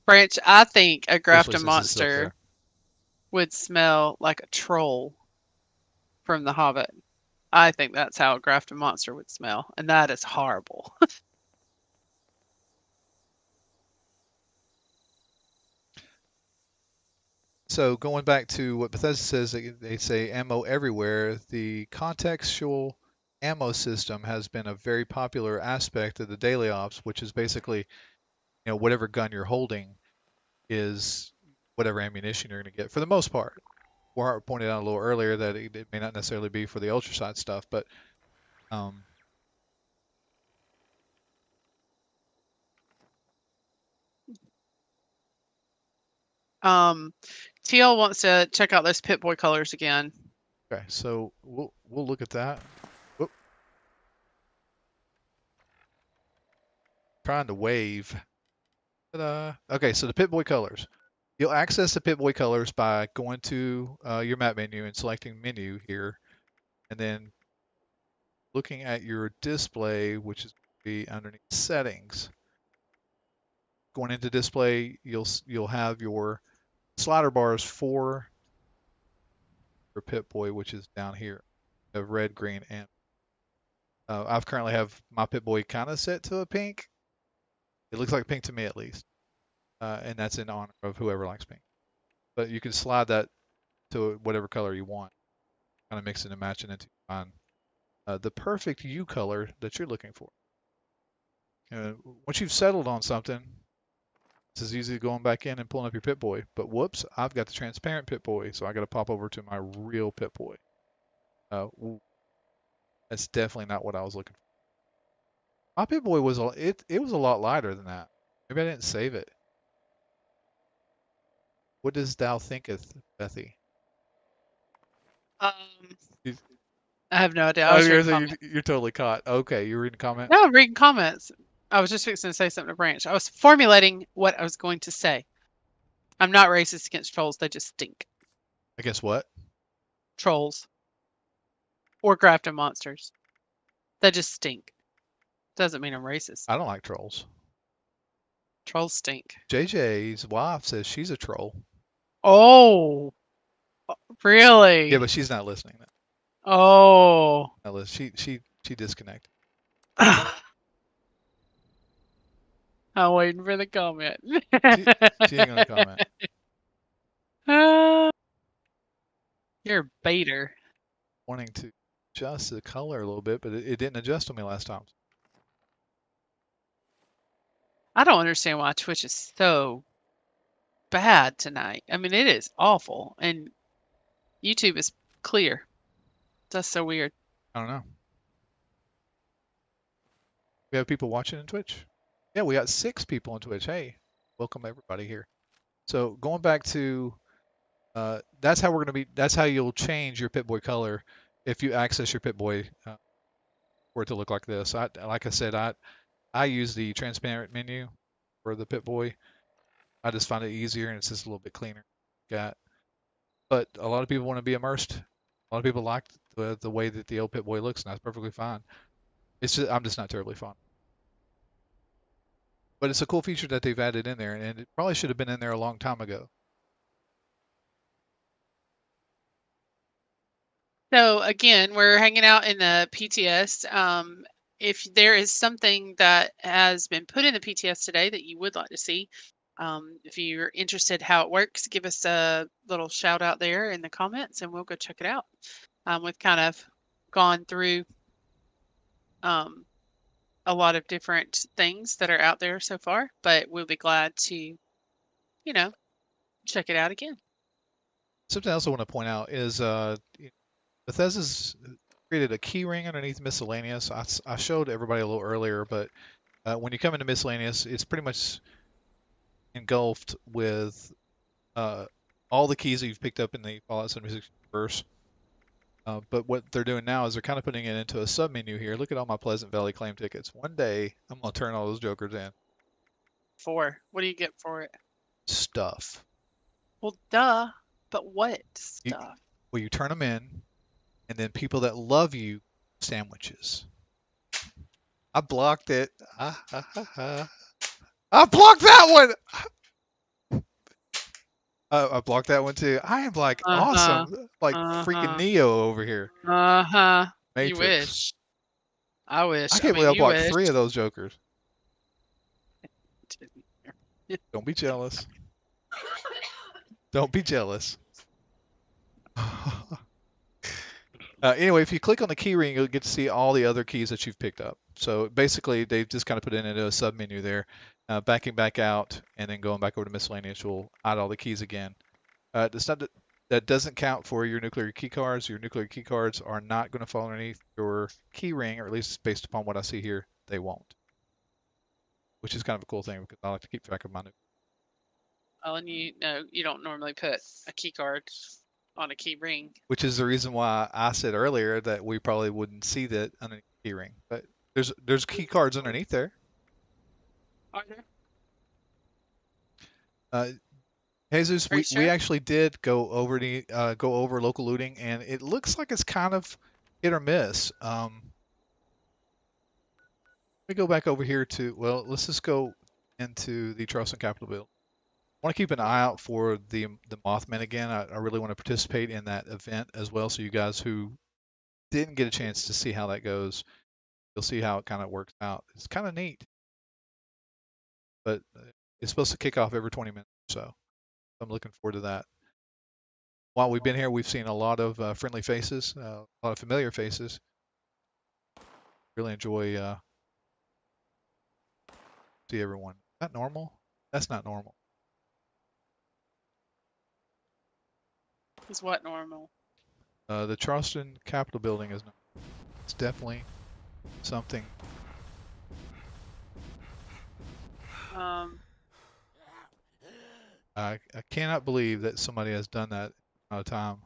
Branch, I think a
Especially
grafted
since this is up
monster
there.
would smell like a troll from The Hobbit. I think that's how a grafted monster would smell, and that is horrible.
So going back to what Bethesda says, they say ammo everywhere. The contextual ammo system has been a very popular aspect of the daily ops, which is basically, whatever gun you're holding is whatever ammunition you're going to get for the most part. Warhart pointed out a little earlier that it may not necessarily be for the ultrasonic stuff, but um,
TL wants to check out those Pip Boy colors again.
okay, so we'll look at that. Whoop. Trying to wave. Ta-da. Okay, so the Pip Boy colors. You'll access the Pip Boy colors by going to your map menu and selecting menu here, and then looking at your display, which is be underneath settings. Going into display, you'll have your slider bars for your Pip Boy, which is down here, of red, green, and I've currently have my Pip Boy kind of set to a pink. It looks like pink to me at least, and that's in honor of whoever likes pink. But you can slide that to whatever color you want, kind of mix it and match it until you find the perfect U color that you're looking for. Once you've settled on something, it's as easy as going back in and pulling up your Pip Boy. But whoops, I've got the transparent Pip Boy, so I got to pop over to my real Pip Boy. That's definitely not what I was looking for. My Pip Boy was it was a lot lighter than that. Maybe I didn't save it. What does thou thinketh, Bethy?
Um,
You-
I have no idea. I
Oh,
was
you're,
reading
so
comments.
you're totally caught. Okay, you're reading comment.
No, I'm reading comments. I was just fixing to say something to Branch. I was formulating what I was going to say. I'm not racist against trolls. They just stink.
I guess what?
Trolls. Or grafted monsters. They just stink. Doesn't mean I'm racist.
I don't like trolls.
Trolls stink.
JJ's wife says she's a troll.
Oh, really?
Yeah, but she's not listening.
Oh.
Not listen. She disconnected.
I'm waiting for the comment.
She ain't gonna comment.
You're a baiter.
Wanting to adjust the color a little bit, but it didn't adjust on me last time.
I don't understand why Twitch is so bad tonight. I mean, it is awful. And YouTube is clear. That's so weird.
I don't know. We have people watching on Twitch. Yeah, we got 6 people on Twitch. Hey, welcome everybody here. So going back to that's how we're gonna be. That's how you'll change your Pip Boy color if you access your Pip Boy for it to look like this. Like I said, I use the transparent menu for the Pip Boy. I just find it easier and it's just a little bit cleaner. But a lot of people want to be immersed. A lot of people like the way that the old Pip Boy looks, and that's perfectly fine. I'm just not terribly fond. But it's a cool feature that they've added in there, and it probably should have been in there a long time ago.
So again, we're hanging out in the PTS. If there is something that has been put in the PTS today that you would like to see, if you're interested how it works, give us a little shout out there in the comments, and we'll go check it out. We've kind of gone through a lot of different things that are out there so far, but we'll be glad to, check it out again.
Something else I want to point out is Bethesda's created a key ring underneath Miscellaneous. I showed everybody a little earlier, but when you come into Miscellaneous, it's pretty much engulfed with all the keys that you've picked up in the Fallout 76 universe. But what they're doing now is they're kind of putting it into a sub-menu here. Look at all my Pleasant Valley claim tickets. One day, I'm going to turn all those jokers in.
What do you get for it?
Stuff.
Well, duh. But what stuff?
Well, you turn them in, and then people that love you, sandwiches. I blocked it. I blocked that one. I blocked that one too. I am like awesome, like freaking Neo over here.
You wish. I wish.
I can't believe I blocked 3 of those jokers. Don't be jealous. Don't be jealous. Anyway, if you click on the key ring, you'll get to see all the other keys that you've picked up. So basically, they've just kind of put it into a sub-menu there. Backing back out and then going back over to Miscellaneous will add all the keys again. That doesn't count for your nuclear key cards. Your nuclear key cards are not going to fall underneath your key ring, or at least based upon what I see here, they won't. Which is kind of a cool thing because I like to keep track of my nuclear.
Oh, and you don't normally put a key card on a key ring.
Which is the reason why I said earlier that we probably wouldn't see that underneath the key ring. But there's key cards underneath there.
Are there?
Jesus, we
sure?
actually did go over local looting, and it looks like it's kind of hit or miss. Let me go back over here let's just go into the Charleston Capitol building. I want to keep an eye out for the Mothman again. I really want to participate in that event as well. So you guys who didn't get a chance to see how that goes, you'll see how it kind of works out. It's kind of neat, but it's supposed to kick off every 20 minutes or so. I'm looking forward to that. While we've been here, we've seen a lot of friendly faces, a lot of familiar faces. Really enjoy see everyone. Is that normal? That's not normal.
Is what normal?
The Charleston Capitol building is normal. It's definitely something. I cannot believe that somebody has done that amount of time.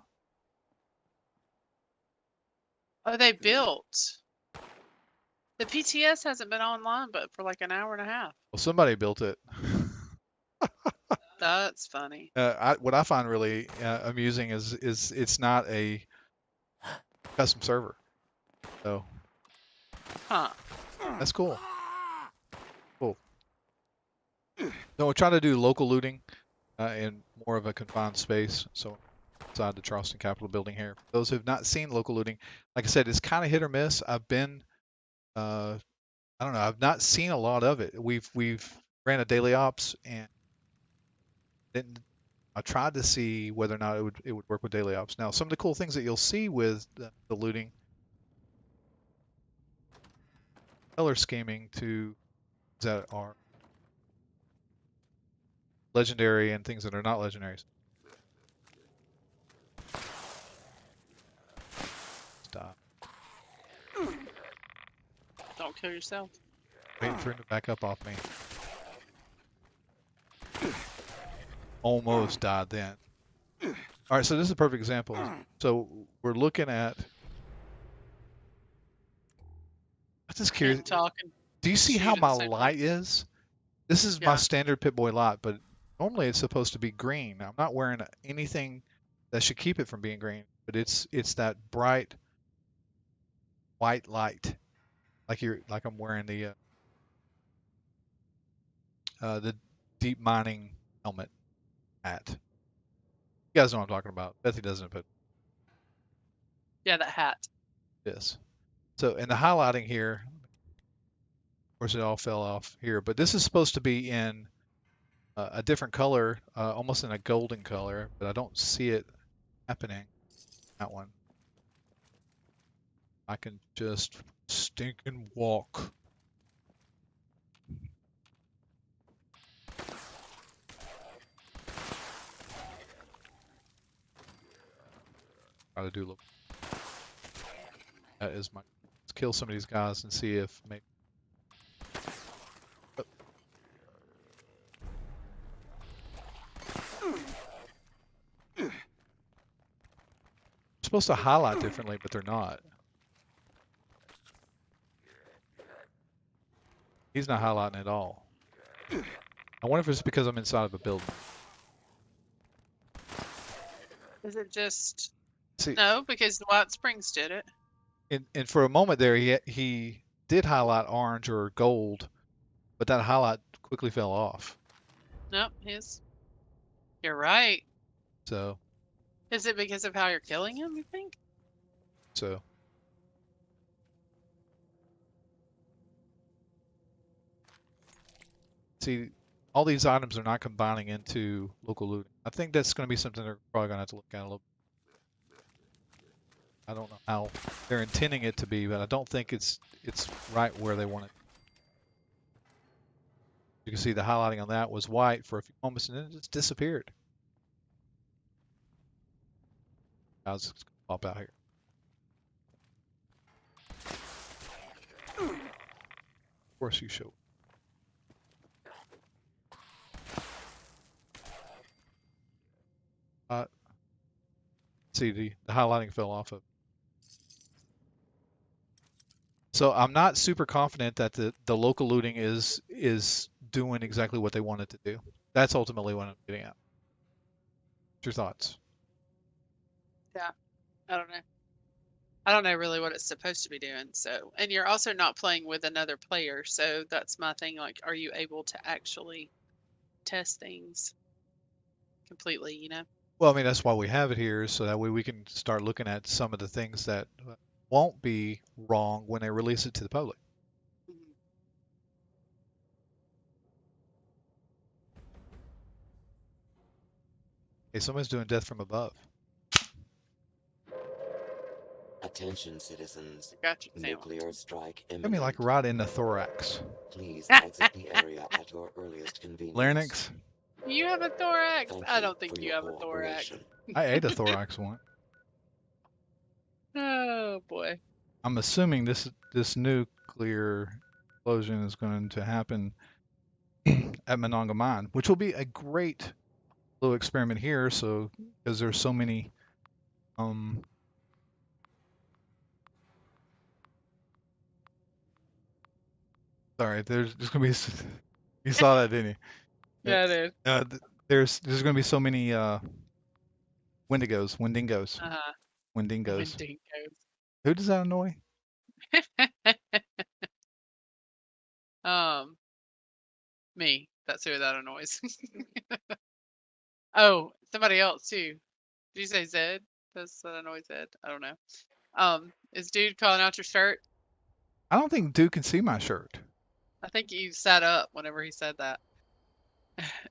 Oh, they built. The PTS hasn't been online but for like an hour and a half.
Well, somebody built it.
That's funny.
What I find really amusing is it's not a custom server. So. That's cool. Cool. So we're trying to do local looting in more of a confined space. So inside the Charleston Capitol building here. For those who have not seen local looting, like I said, it's kind of hit or miss. I've been, I don't know, I've not seen a lot of it. We've ran a daily ops and then I tried to see whether or not it would work with daily ops. Now, some of the cool things that you'll see with the looting, color scheming to that are legendary and things that are not legendaries. Stop.
Don't kill yourself.
Waiting for him to back up off me. Almost died then. All right, so this is a perfect example. So we're looking at. I'm just curious. Do you see how my light is? This is my standard Pip Boy light, but normally it's supposed to be green. I'm not wearing anything that should keep it from being green, but it's that bright white light. like I'm wearing the deep mining helmet hat. You guys know what I'm talking about. Bethy doesn't, but
Yeah, that hat.
this. So, and the highlighting here, of course, it all fell off here, but this is supposed to be in a different color, almost in a golden color, but I don't see it happening. That one. I can just stink and walk. Try to do look. That is my. Let's kill some of these guys and see if maybe. Oh. Supposed to highlight differently, but they're not. He's not highlighting at all. I wonder if it's because I'm inside of a building.
Is it just
See,
no? Because the White Springs did it.
and for a moment there, he did highlight orange or gold, but that highlight quickly fell off.
Nope, his. You're right.
So,
Is it because of how you're killing him? You think?
so. See, all these items are not combining into local looting. I think that's going to be something they're probably going to have to look at a little. I don't know how they're intending it to be, but I don't think it's right where they want it. You can see the highlighting on that was white for a few moments and then it just disappeared. I was just going to pop out here. Of course you show. See, the highlighting fell off of. So I'm not super confident that the local looting is doing exactly what they want it to do. That's ultimately what I'm getting at. What's your thoughts?
Yeah, I don't know. I don't know really what it's supposed to be doing. So, and you're also not playing with another player. So that's my thing. Like, are you able to actually test things completely? You know?
Well, I mean, that's why we have it here, so that way we can start looking at some of the things that won't be wrong when they release it to the public.
Mhm.
Hey, someone's doing death from above.
Attention, citizens.
I got you, Sam.
Nuclear strike
I mean,
imminent.
like right in the thorax.
Please exit the area at your earliest convenience.
Larynx.
You have a thorax.
Thank
I
you
don't think
for
you
your
have a thorax.
cooperation.
I ate a thorax one.
Oh boy.
I'm assuming this nuclear explosion is going to happen at Monongah Mine, which will be a great little experiment here. So, because there's so many, sorry, there's going to be. You saw that, didn't you?
Yeah, it is.
There's going to be so many Wendigos.
Uh-huh.
Wendigos.
Wendigos.
Who does that annoy?
Me. That's who that annoys. Oh, somebody else too. Did you say Zed? Does that annoy Zed? I don't know. Is dude calling out your shirt?
I don't think Duke can see my shirt.
I think you sat up whenever he said that.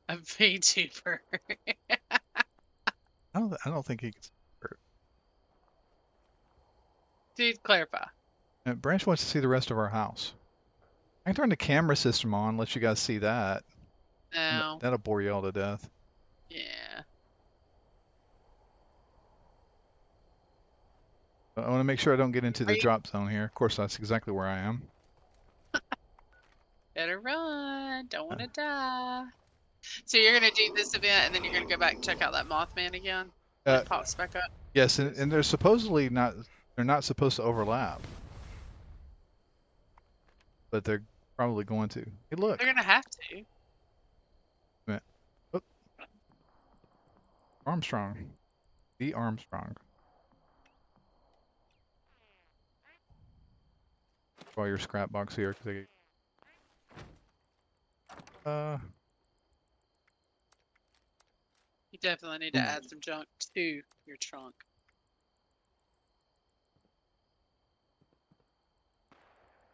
A VTuber.
I don't think he can see my shirt.
Dude, clarify.
Branch wants to see the rest of our house. I can turn the camera system on, let you guys see that.
No.
That'll bore you all to death.
Yeah.
But I want to make sure I don't get into
Are
the
you
drop zone here. Of course, that's exactly where I am.
better run? Don't want to die. So you're gonna do this event and then you're gonna go back and check out that Mothman again when it pops back up?
Yes, and they're supposedly not. They're not supposed to overlap, but they're probably going to. Hey, look.
They're gonna have to.
Oh, Armstrong. The Armstrong. While your scrap box here. 'Cause
You definitely need to add some junk to your trunk.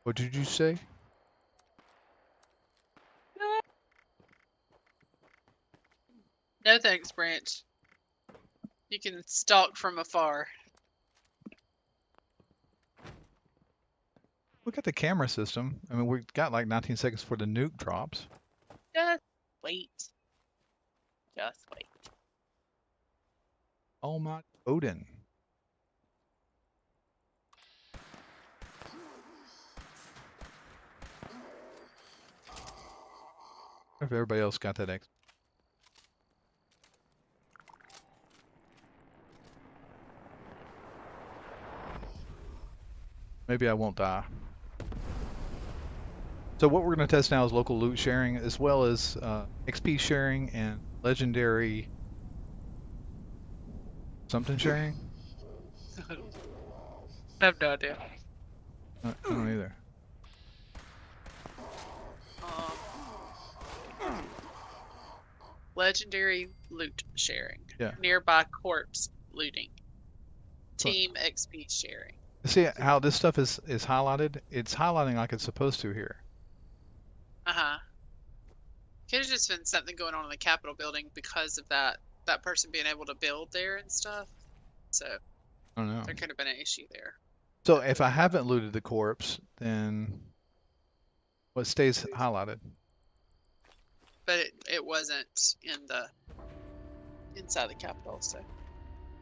what did you say?
No thanks, Branch. You can stalk from afar.
Look at the camera system. I mean, we've got like 19 seconds before the nuke drops.
Just wait. Just wait.
Oh my Odin. If everybody else got that X. Maybe I won't die. So what we're going to test now is local loot sharing, as well as XP sharing and legendary something sharing.
I have no idea.
I don't either.
Legendary loot sharing.
Yeah.
Nearby corpse looting. Team XP sharing.
See how this stuff is highlighted? It's highlighting like it's supposed to here.
Uh-huh. Could have just been something going on in the Capitol building because of that person being able to build there and stuff. So
I don't know.
there could have been an issue there.
So if I haven't looted the corpse, then what stays highlighted?
But it wasn't in the inside the Capitol, so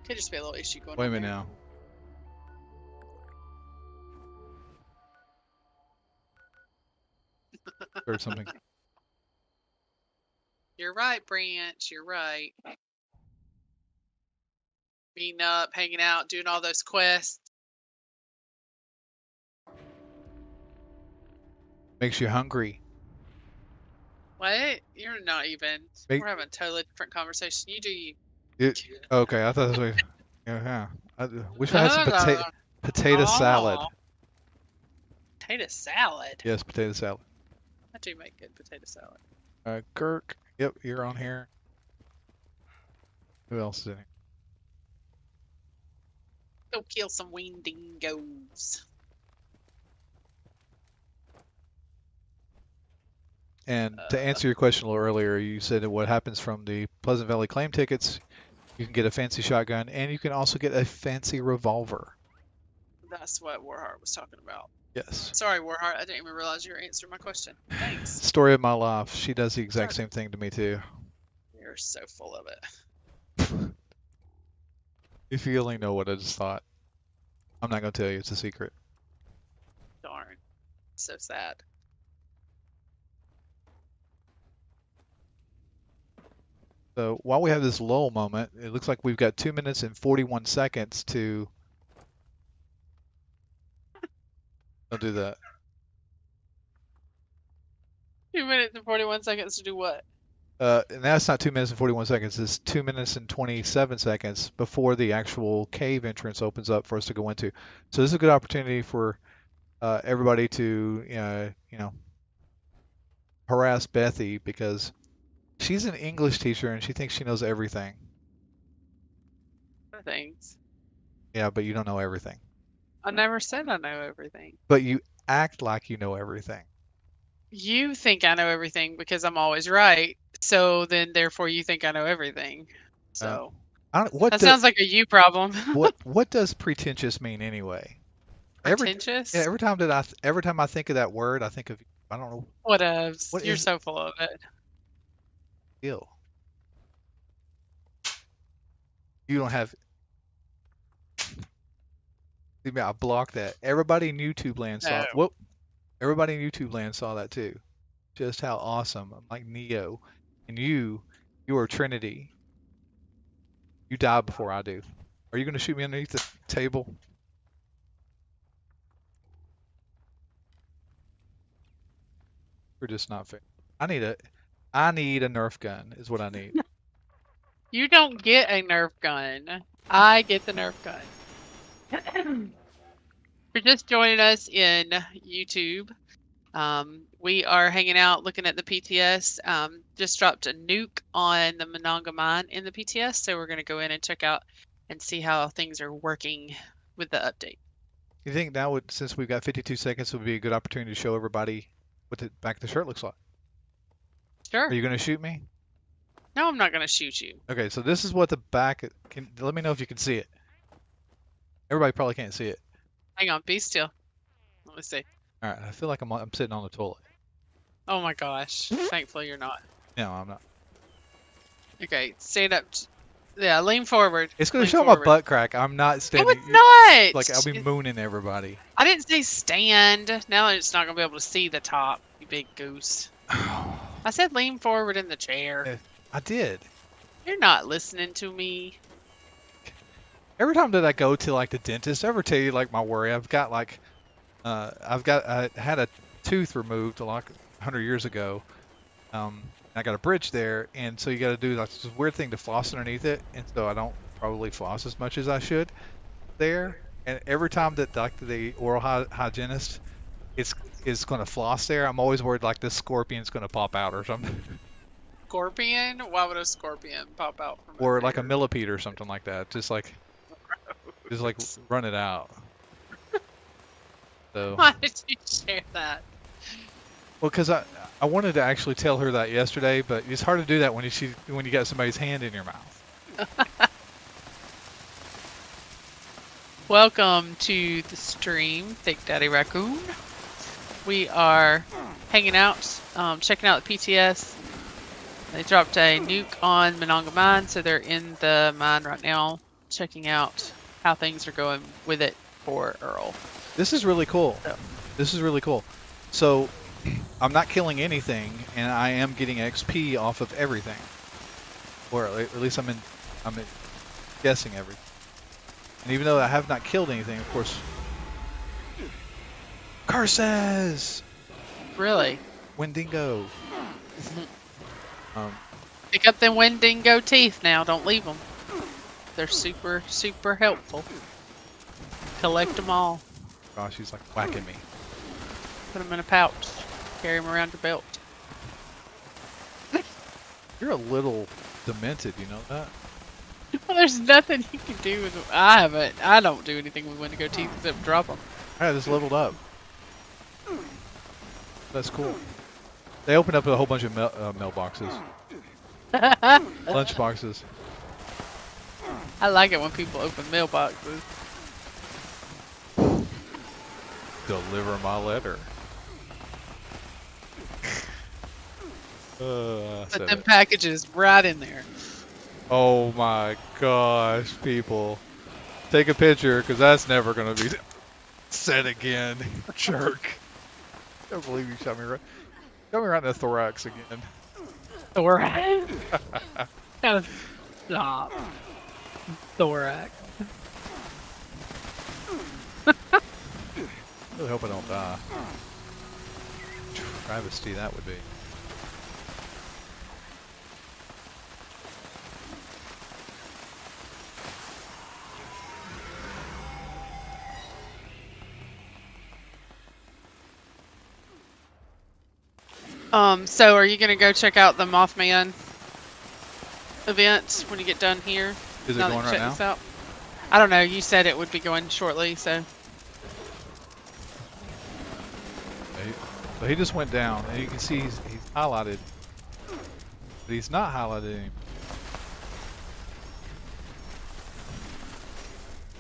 could just be a little issue going
Wait a
on
minute
there.
now. Or something.
You're right, Branch. You're right. Meeting up, hanging out, doing all those quests.
Makes you hungry.
What? You're not even.
Make-
We're having a totally different conversation. You do you.
Okay, I thought this was. Yeah. Wish I had some potato salad.
Potato salad?
Yes, potato salad.
I do make good potato salad.
Kirk. Yep, you're on here. Who else is in here?
Go kill some Wendigos.
And to answer your question a little earlier, you said that what happens from the Pleasant Valley claim tickets, you can get a fancy shotgun, and you can also get a fancy revolver.
That's what Warheart was talking about.
Yes.
Sorry, Warheart. I didn't even realize you were answering my question. Thanks.
Story of my life. She does the exact same thing to me too.
You're so full of it.
If you only know what I just thought. I'm not going to tell you. It's a secret.
Darn. So sad.
So while we have this lull moment, it looks like we've got 2 minutes and 41 seconds to... Don't do that.
2 minutes and 41 seconds to do what?
And that's not 2 minutes and 41 seconds. It's 2 minutes and 27 seconds before the actual cave entrance opens up for us to go into. So this is a good opportunity for everybody to, harass Bethy because she's an English teacher and she thinks she knows everything.
Things.
Yeah, but you don't know everything.
I never said I know everything.
But you act like you know everything.
You think I know everything because I'm always right. So then, therefore, you think I know everything. So that sounds like a you problem.
What does pretentious mean anyway?
Pretentious?
Every time I think of that word, I think of I don't know.
Whatevs. You're so full of it.
Ill. You don't have. I blocked that. Everybody in YouTube land saw.
No.
Whoop. Everybody in YouTube land saw that too. Just how awesome. I'm like Neo, and you are Trinity. You die before I do. Are you going to shoot me underneath the table? We're just not fair. I need a Nerf gun. Is what I need.
You don't get a Nerf gun. I get the Nerf gun. you're just joining us in YouTube, we are hanging out looking at the PTS. Just dropped a nuke on the Monongah mine in the PTS, so we're going to go in and check out and see how things are working with the update.
You think now, since we've got 52 seconds, would be a good opportunity to show everybody what the back of the shirt looks like?
Sure.
Are you going to shoot me?
No, I'm not going to shoot you.
Okay, so this is what the back. Let me know if you can see it. Everybody probably can't see it.
Hang on, be still. Let me see.
All right, I feel like I'm sitting on the toilet.
Oh my gosh. Thankfully you're not.
No, I'm not.
Okay, stand up. Yeah, lean forward.
It's going to
Lean
show
forward.
my butt crack. I'm not
No,
standing.
it's not.
Like I'll be mooning everybody.
I didn't say stand. Now it's not going to be able to see the top, you big goose. I said lean forward in the chair.
I did.
You're not listening to me.
Every time that I go to like the dentist, I ever tell you like my worry? I had a tooth removed like 100 years ago. I got a bridge there, and so you got to do like this weird thing to floss underneath it, and so I don't probably floss as much as I should there. And every time that like the oral hygienist is going to floss there, I'm always worried like this scorpion's going to pop out or something.
Scorpion? Why would a scorpion pop out from
Or
under
like a
your-
millipede or something like that. Just like run it out. So
Why did you share that?
well, because I wanted to actually tell her that yesterday, but it's hard to do that when you got somebody's hand in your mouth.
Welcome to the stream, Thick Daddy Raccoon. We are hanging out, checking out the PTS. They dropped a nuke on Monongah Mine, so they're in the mine right now, checking out how things are going with it for Earl.
This is really cool.
Yeah.
This is really cool. So I'm not killing anything, and I am getting XP off of everything. Or at least I'm guessing everything. And even though I have not killed anything, of course. Curses!
Really?
Wendigo.
Pick up them Wendigo teeth now, don't leave them. They're super, super helpful. Collect them all.
Gosh, he's like whacking me.
Put them in a pouch. Carry them around your belt.
You're a little demented, you know that?
Well, there's nothing you can do with them. I don't do anything with Wendigo teeth except drop them.
I just leveled up. That's cool. They opened up a whole bunch of mailboxes. Lunchboxes.
I like it when people open mailboxes.
Deliver my letter.
Put them packages right in there.
Oh my gosh, people. Take a picture, because that's never going to be said again. Jerk. I can't believe you shot me right in the thorax again.
Thorax. Gotta stop. Thorax.
Really hope I don't die. Travesty that would be.
So are you gonna go check out the Mothman event when you get done here?
Is it
Now that
going
you
right
checked
now?
this out? I don't know. You said it would be going shortly, so.
So he just went down, and you can see he's highlighted, but he's not highlighted anymore.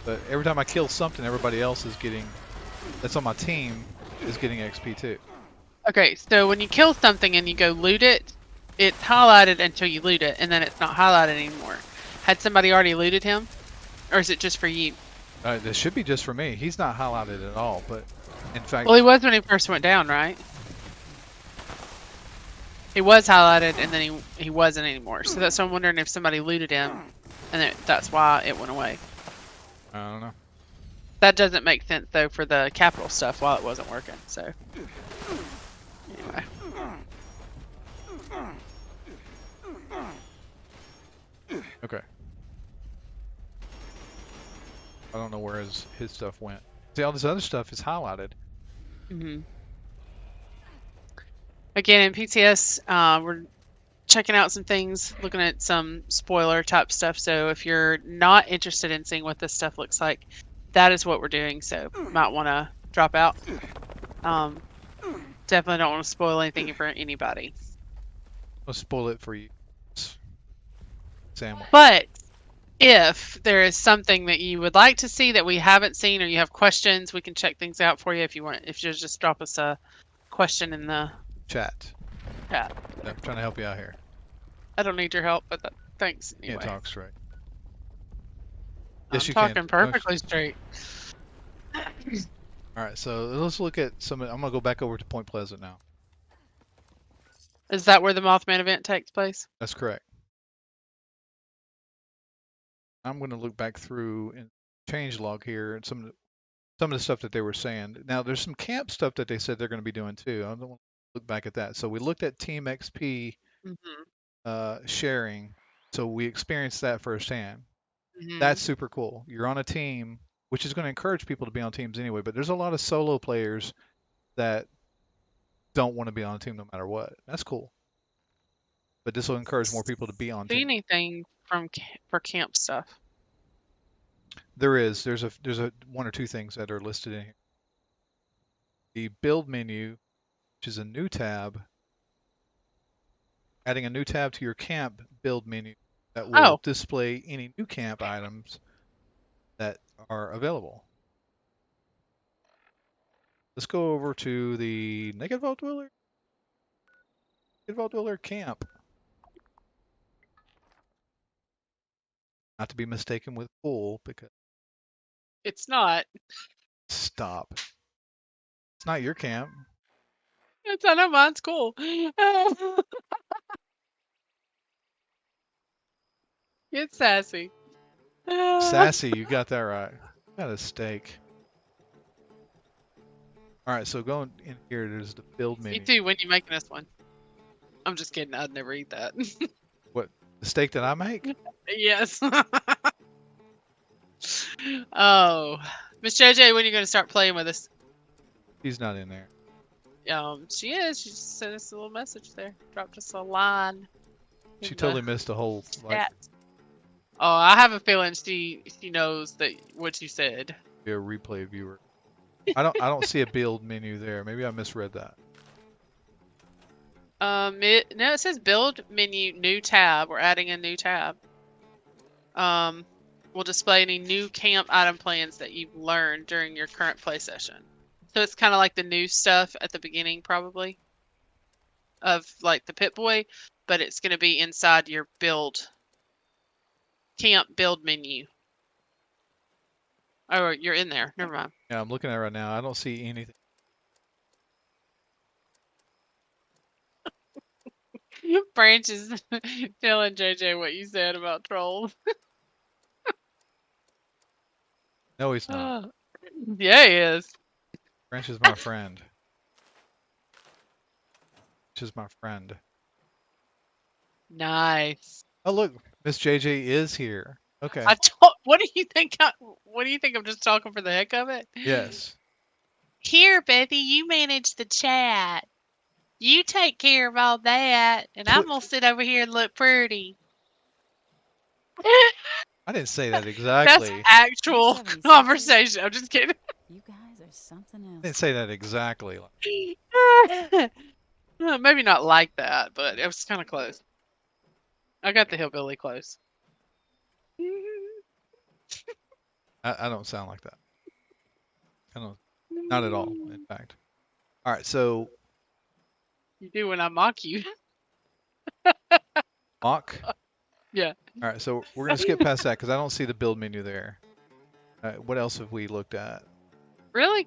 But every time I kill something, everybody else is getting, that's on my team, is getting XP too.
Okay, so when you kill something and you go loot it, it's highlighted until you loot it, and then it's not highlighted anymore. Had somebody already looted him? Or is it just for you?
This should be just for me. He's not highlighted at all, but in fact,
Well, he was when he first went down, right? He was highlighted, and then he wasn't anymore. So that's why I'm wondering if somebody looted him, and that's why it went away.
I don't know.
That doesn't make sense, though, for the capital stuff while it wasn't working, so. Anyway.
Okay. I don't know where his stuff went. See, all this other stuff is highlighted.
Hmm. Again, in PTS, we're checking out some things, looking at some spoiler type stuff. So if you're not interested in seeing what this stuff looks like, that is what we're doing. So might want to drop out. Definitely don't want to spoil anything for anybody.
I'll spoil it for you, Sam.
But if there is something that you would like to see that we haven't seen, or you have questions, we can check things out for you. If you want, if you just drop us a question in the
Chat.
chat.
I'm trying to help you out here.
I don't need your help, but thanks
Can't
anyway.
talk straight.
I'm
Yes, you
talking
can.
perfectly straight.
All right, so let's look at some. I'm gonna go back over to Point Pleasant now.
Is that where the Mothman event takes place?
That's correct. I'm gonna look back through and change log here and some of the stuff that they were saying. Now, there's some camp stuff that they said they're going to be doing too. I don't want to look back at that. So we looked at Team XP sharing. So we experienced that firsthand. That's super cool. You're on a team, which is going to encourage people to be on teams anyway. But there's a lot of solo players that don't want to be on a team no matter what. That's cool. But this will encourage more people to be on
See
teams.
anything from for camp stuff?
There is. There's a one or two things that are listed in here. The build menu, which is a new tab, adding a new tab to your camp build menu that will display any new camp items that are available. Let's go over to the Naked Vault Dweller. Naked Vault Dweller camp. Not to be mistaken with pool, because
It's not.
stop. It's not your camp.
It's I know mine's cool. It's sassy.
Sassy, you got that right. Got a steak. All right, so going in here, there's the build menu.
Me too. When you making this one? I'm just kidding. I'd never eat that.
What, the steak that I make?
Yes. Oh, Miss JJ, when are you going to start playing with us?
He's not in there.
She is. She just sent us a little message there. Dropped us a line.
She totally missed the whole like.
Oh, I have a feeling she knows that what you said.
Be a replay viewer. I don't see a build menu there. Maybe I misread that.
No, it says build menu, new tab. We're adding a new tab. Will display any new camp item plans that you've learned during your current play session. So it's kind of like the new stuff at the beginning, probably, of like the Pip Boy, but it's going to be inside your camp build menu. Oh, you're in there. Never mind.
Yeah, I'm looking at it right now. I don't see anything.
Branch is telling JJ what you said about trolls.
No, he's not.
Yeah, he is.
Branch is my friend. Branch is my friend.
Nice.
Oh look, Miss JJ is here. Okay.
What do you think? What do you think? I'm just talking for the heck of it?
Yes.
Here, Bethy, you manage the chat. You take care of all that, and I'm gonna sit over here and look pretty.
I didn't say that exactly.
That's actual conversation. I'm just kidding.
You guys are something else.
I didn't say that exactly.
Maybe not like that, but it was kind of close. I got the hillbilly close.
I don't sound like that. I don't. Not at all, in fact. All right, so.
You do when I mock you.
Mock?
Yeah.
All right, so we're going to skip past that because I don't see the build menu there. What else have we looked at?
Really?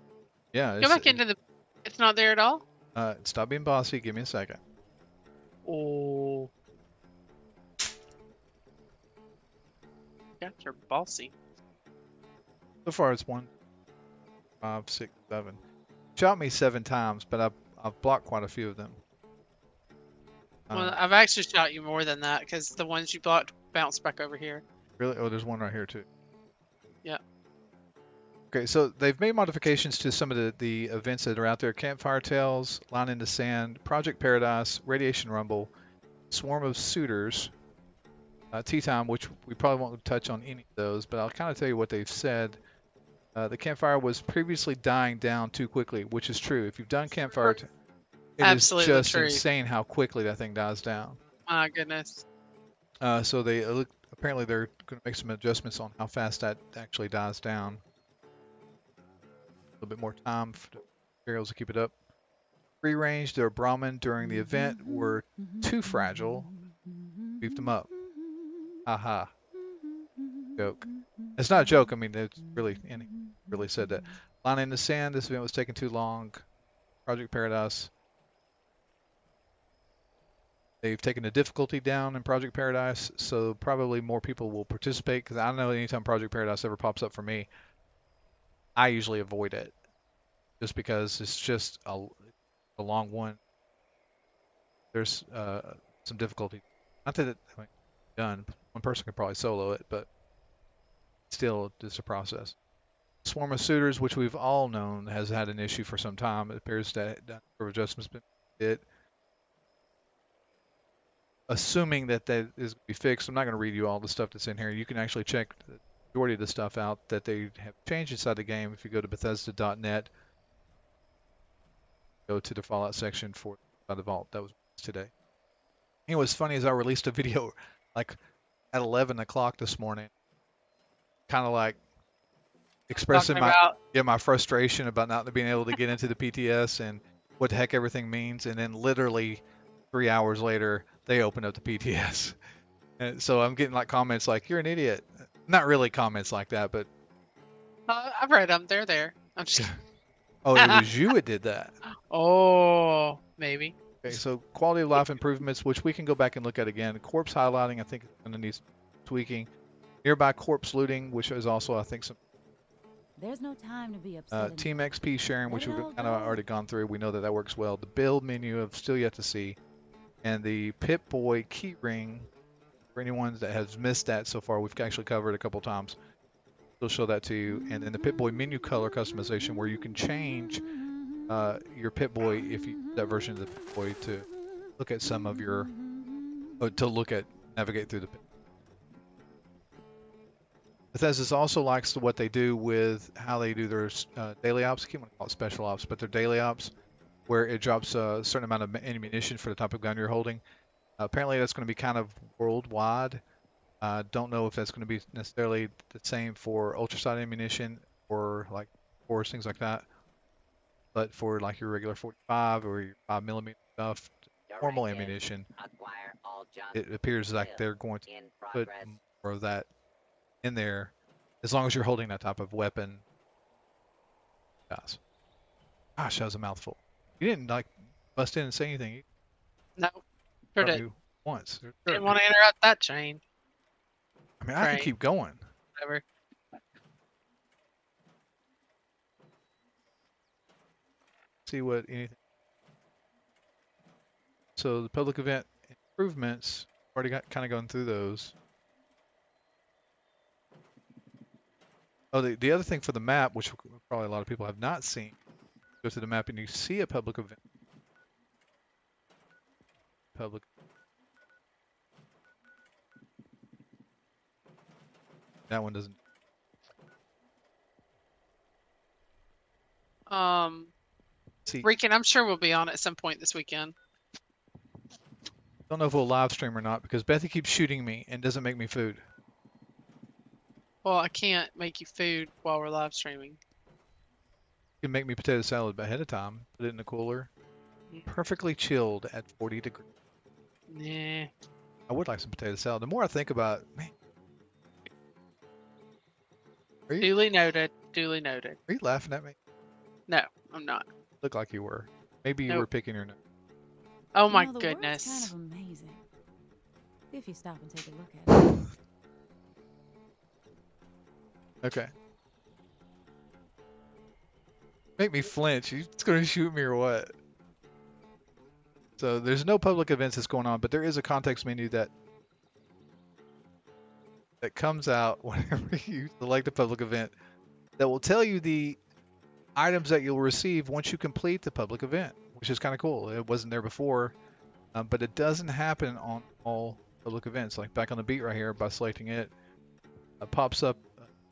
Yeah.
Go back into the... It's not there at all?
Stop being bossy. Give me a second.
Oh. Got your bossy.
So far, it's 1, 5, 6, 7. Shot me 7 times, but I've blocked quite a few of them.
Well, I've actually shot you more than that because the ones you blocked bounced back over here.
Really? Oh, there's one right here too.
Yeah.
Okay, so they've made modifications to some of the events that are out there. Campfire Tales, Line in the Sand, Project Paradise, Radiation Rumble, Swarm of Suitors, Tea Time, which we probably won't touch on any of those, but I'll kind of tell you what they've said. The campfire was previously dying down too quickly, which is true. If you've done campfire, it is
Absolutely
just
true.
insane how quickly that thing dies down.
My goodness.
So they apparently they're going to make some adjustments on how fast that actually dies down. A little bit more time for the materials to keep it up. Free range, their Brahmin during the event were too fragile. Beefed them up. Haha. Joke. It's not a joke. I mean, it's really said that. Line in the Sand, this event was taking too long. Project Paradise. They've taken the difficulty down in Project Paradise, so probably more people will participate, because I know anytime Project Paradise ever pops up for me, I usually avoid it, just because it's just a long one. There's some difficulty. Not that done. One person could probably solo it, but still, it's a process. Swarm of Suitors, which we've all known has had an issue for some time. It appears that adjustments been made. Assuming that is going to be fixed, I'm not going to read you all the stuff that's in here. You can actually check the majority of the stuff out that they have changed inside the game. If you go to Bethesda.net, go to the Fallout section for the vault. That was today. You know what's funny is I released a video like at 11 o'clock this morning, kind of like expressing my frustration about not being able to get into the PTS and what the heck everything means, and then literally 3 hours later they open up the PTS. And so I'm getting like comments like, "You're an idiot." Not really comments like that, but
I've read them. They're there. I'm just.
Oh, it was you that did that.
Oh, maybe.
Okay, so quality of life improvements, which we can go back and look at again. Corpse highlighting, I think, is going to need tweaking. Nearby corpse looting, which is also, I think, some.
There's no time to be upset.
Team XP sharing, which we've kind of already gone through. We know that works well. The build menu, I've still yet to see. And the Pip Boy keyring, for anyone that has missed that so far, we've actually covered a couple times. We'll show that to you. And then the Pip Boy menu color customization, where you can change your Pip Boy, if you that version of the Pip Boy, to look at some of your, navigate through the Pip. Bethesda also likes what they do with how they do their daily ops. I can't want to call it special ops, but their daily ops, where it drops a certain amount of ammunition for the type of gun you're holding. Apparently that's going to be kind of worldwide. Don't know if that's going to be necessarily the same for ultrasight ammunition or like force, things like that. But for like your regular 45 or your 5mm stuff, normal ammunition, it appears like they're going to put more of that in there, as long as you're holding that type of weapon. Gosh, that was a mouthful. You didn't like bust in and say anything.
No, sure did.
Once.
Didn't want to interrupt that chain.
I mean, I can keep going.
Whatever.
See what anything. So the public event improvements, already got kind of going through those. Oh, the other thing for the map, which probably a lot of people have not seen, go to the map and you see a public event. That one doesn't. See,
Rican, I'm sure we'll be on at some point this weekend.
Don't know if we'll live stream or not, because Bethy keeps shooting me and doesn't make me food.
Well, I can't make you food while we're live streaming.
You can make me potato salad ahead of time, put it in the cooler. Perfectly chilled at 40 degrees.
Nah.
I would like some potato salad. The more I think about it, man.
Duly noted. Duly noted.
Are you laughing at me?
No, I'm not.
Look like you were. Maybe you were picking your nose.
Oh my goodness.
It's kind of amazing. If you stop and take a look at it.
Okay. Make me flinch. You just gonna shoot me or what? So there's no public events that's going on, but there is a context menu that comes out whenever you select a public event. that will tell you the items that you'll receive once you complete the public event, which is kind of cool. It wasn't there before, but it doesn't happen on all public events. Like back on the beat right here, by selecting it, it pops up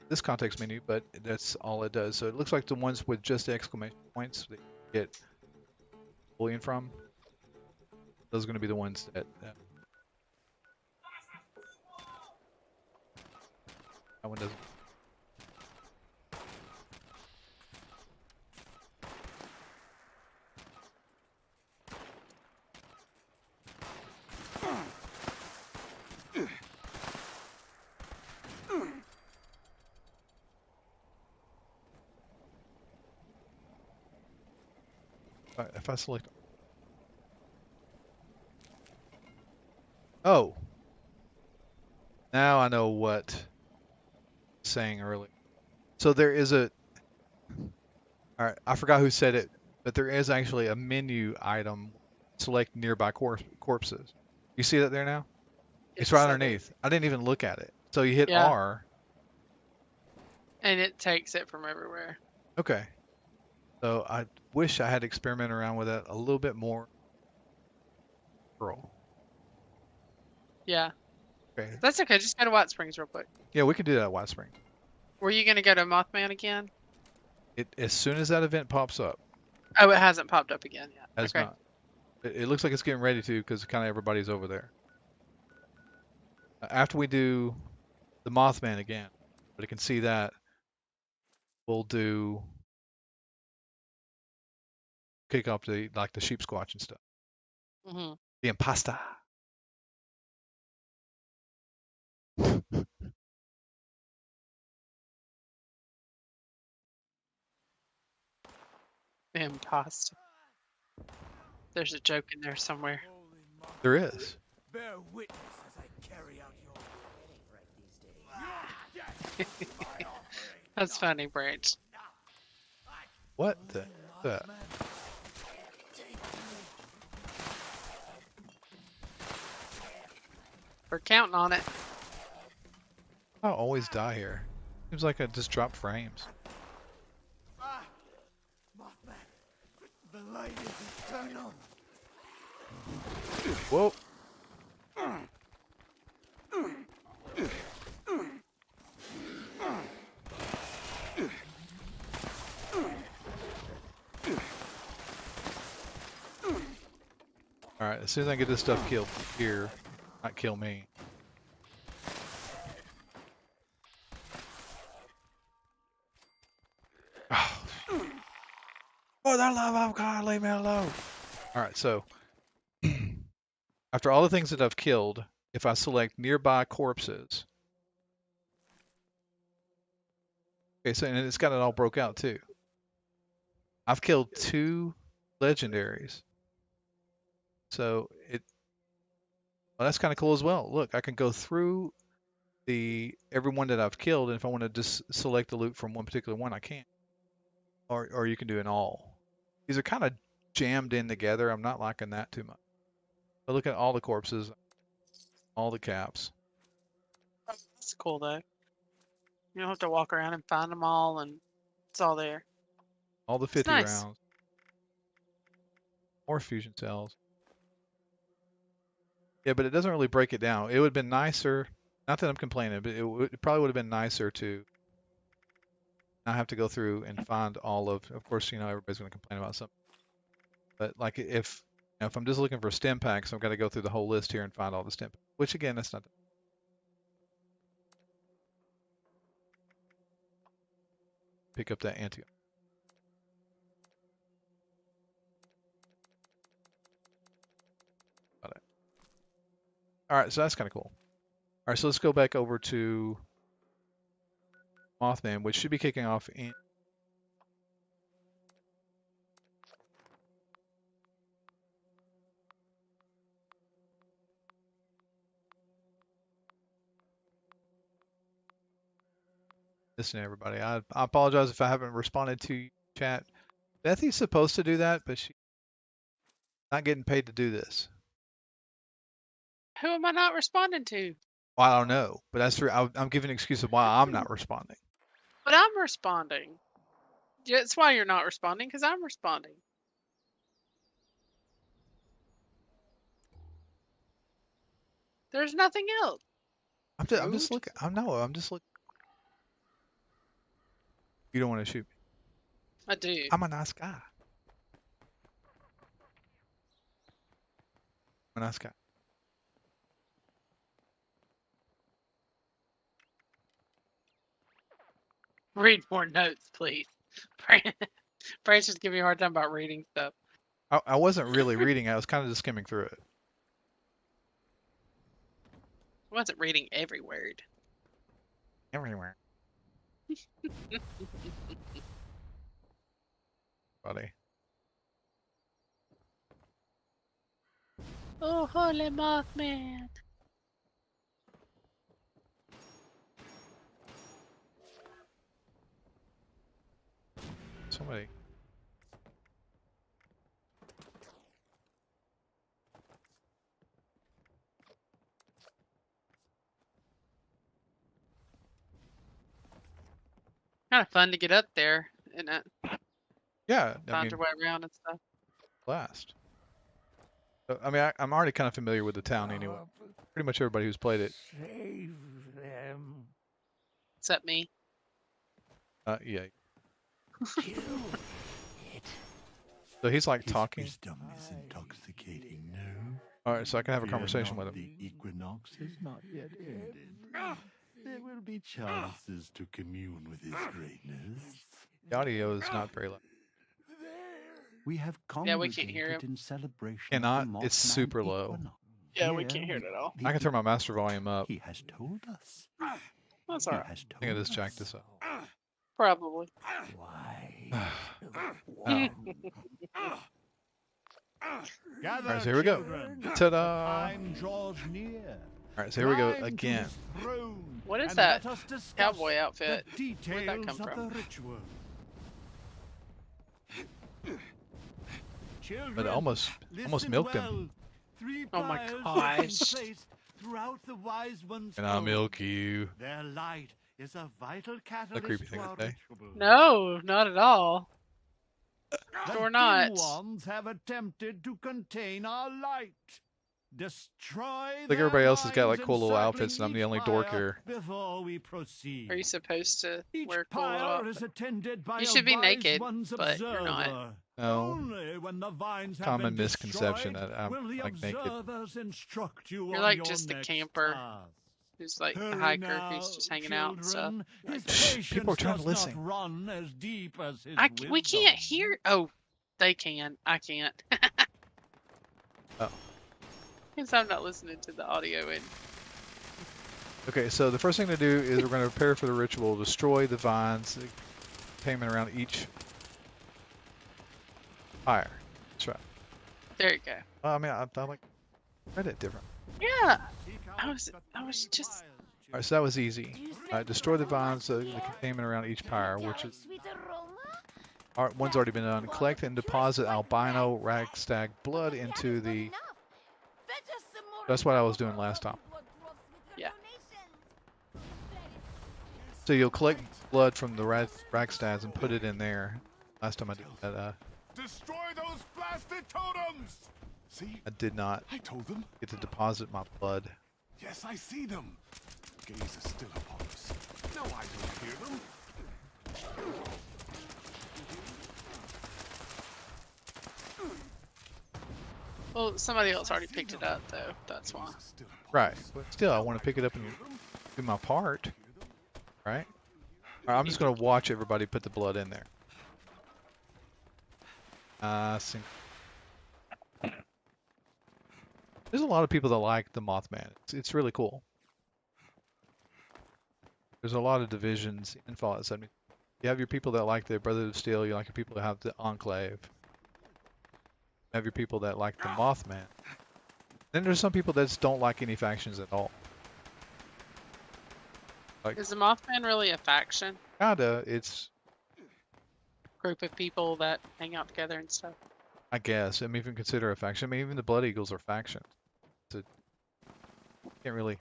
this context menu, but that's all it does. So it looks like the ones with just the exclamation points that you get bullion from, those are going to be the ones that that one doesn't. If I select, oh, now I know what I was saying earlier. So there is a, all right, I forgot who said it, but there is actually a menu item. Select nearby corpses. You see that there now? It's right
Yes, I do.
underneath. I didn't even look at it. So you hit
Yeah.
R.
And it takes it from everywhere.
Okay. So I wish I had experimented around with that a little bit more. Girl.
Yeah.
Okay.
That's okay. Just go to White Springs real quick.
Yeah, we can do that at White Spring.
Were you going to go to Mothman again?
As soon as that event pops up,
Oh, it hasn't popped up again yet.
has
Okay.
not. It looks like it's getting ready to because kind of everybody's over there. After we do the Mothman again, but you can see that, we'll do kick off the sheep squatch and stuff.
Hmm.
The impasta.
The imposter. There's a joke in there somewhere.
There is.
Bear witness as I carry out your
That's funny, Branch.
What the? That?
We're counting on it.
I'll always die here. Seems like I just dropped frames.
Mothman. The light is eternal.
Whoa. Alright, as soon as I get this stuff killed here, not kill me. For the love of God, leave me alone. Alright, so after all the things that I've killed, if I select nearby corpses. Okay, so and it's got it all broke out too. I've killed 2 legendaries. So well, that's kind of cool as well. Look, I can go through everyone that I've killed, and if I want to just select the loot from one particular one, I can. Or you can do an all. These are kind of jammed in together. I'm not liking that too much. But look at all the corpses, all the caps.
That's cool, though. You don't have to walk around and find them all, and it's all there.
All the 50
nice.
rounds. More fusion cells. Yeah, but it doesn't really break it down. It would have been nicer, not that I'm complaining, but it probably would have been nicer to not have to go through and find all of course, everybody's going to complain about something. But like if I'm just looking for stem packs, I've got to go through the whole list here and find all the stem packs, which again, that's not. Pick up that anti. Got it. All right, so that's kind of cool. All right, so let's go back over to Mothman, which should be kicking off in. Listen, everybody. I apologize if I haven't responded to chat. Bethy's supposed to do that, but she's not getting paid to do this.
Who am I not responding to?
Well, I don't know, but that's true. I'm giving an excuse of why I'm not responding.
But I'm responding. Yeah, that's why you're not responding, because I'm responding. There's nothing else.
I'm just
Rude.
looking. I'm just looking. You don't want to shoot me.
I do.
I'm a nice guy. I'm a nice guy.
Read more notes, please. Francis just giving me a hard time about reading stuff.
I wasn't really reading. I was kind of just skimming through it.
I wasn't reading every word.
Everywhere. Buddy.
Oh, holy Mothman.
Somebody.
Kind of fun to get up there, isn't it?
Yeah, I
Find
mean,
your way around and stuff.
blast. I mean, I'm already kind of familiar with the town anyway. Pretty much everybody who's played it.
Save them.
Except me.
Yeah.
Kill it.
So he's like
His
talking.
wisdom is intoxicating, no?
All right, so I can have a
Fear
conversation
not,
with him.
The equinox is not yet ended. There will be chances to commune with his greatness.
The audio is not very loud.
We have
Yeah, we can't hear
congregated in celebration
Cannot.
of the
It's
Mothman
super low.
equinox.
Yeah, we
Here
can't hear it at all.
I can turn my master volume up.
He has told us.
That's
He
alright.
has told
I think I just
us.
jacked this up.
Probably.
Why?
Oh.
Gather,
Alright, so here we go.
children.
Ta-da!
Time draws near.
Alright, so here we go
Climb to
again.
his throne
What is
and
that
let us discuss
cowboy outfit?
The
Where'd that
details
come
of
from?
the ritual. Children,
But almost
listen
milked
well.
him.
Oh
3
my
fires
gosh.
have been placed throughout the wise one's
And I'll
home.
milk you.
Their light is a vital catalyst
creepy
to
thing to
our
say.
ritual.
No, not at all.
The
Sure
dim
not.
ones have attempted to contain our light. Destroy
Like everybody else has got like
their
cool little
minds
outfits, and I'm the
encircling
only
each
dork
pyre
here.
Before we proceed.
Are you supposed to
Each
wear cool little
pyre is
outfits?
attended by
You
a
should be
wise
naked,
one's
but you're not.
observer.
No.
Only when the vines have
Common
been
misconception
destroyed
that I'm
will the
like naked.
observers instruct you
You're
on
like
your
just a
next
camper
task.
who's like a
Hurry
hiker
now,
who's just hanging out and stuff.
children. His
Shh,
patience
people are trying to
does
listen.
not run as deep as his
We can't
wisdom.
hear. Oh, they can. I can't.
Oh.
Because I'm not listening to the audio. And
Okay, so the first thing to do is we're going to prepare for the ritual. Destroy the vines, the containment around each fire. That's right.
there you go.
I mean, I like read it different.
Yeah.
Seek
I
out
was
the
just-
3 fires,
All right, so that was easy. Destroy the vines, the containment around each pyre, which is one's already been done. Collect and deposit albino ragstag blood into the. That's what I was doing last time.
Yeah.
So you'll collect blood from the ragstags and put it in there. Last time I did that,
Destroy those blasted totems! See?
I did not
I told them.
get to deposit my blood.
Yes, I see them. Gaze is still upon us. No, I don't hear them.
Well, somebody else already picked it up, though. That's why.
Gaze is still upon
Right,
us.
but still, I want to pick it up and
Hear them?
do my part. Right? All right, I'm just gonna watch everybody put the blood in there. See. There's a lot of people that like the Mothman. It's really cool. There's a lot of divisions in Fallout 70. You have your people that like the Brotherhood of Steel. You like your people that have the Enclave. You have your people that like the Mothman. Then there's some people that just don't like any factions at all. Like,
Is the Mothman really a faction?
kinda, it's,
Group of people that hang out together and stuff?
I guess, I mean, if you consider a faction. I mean, even the Blood Eagles are factions. So, can't really.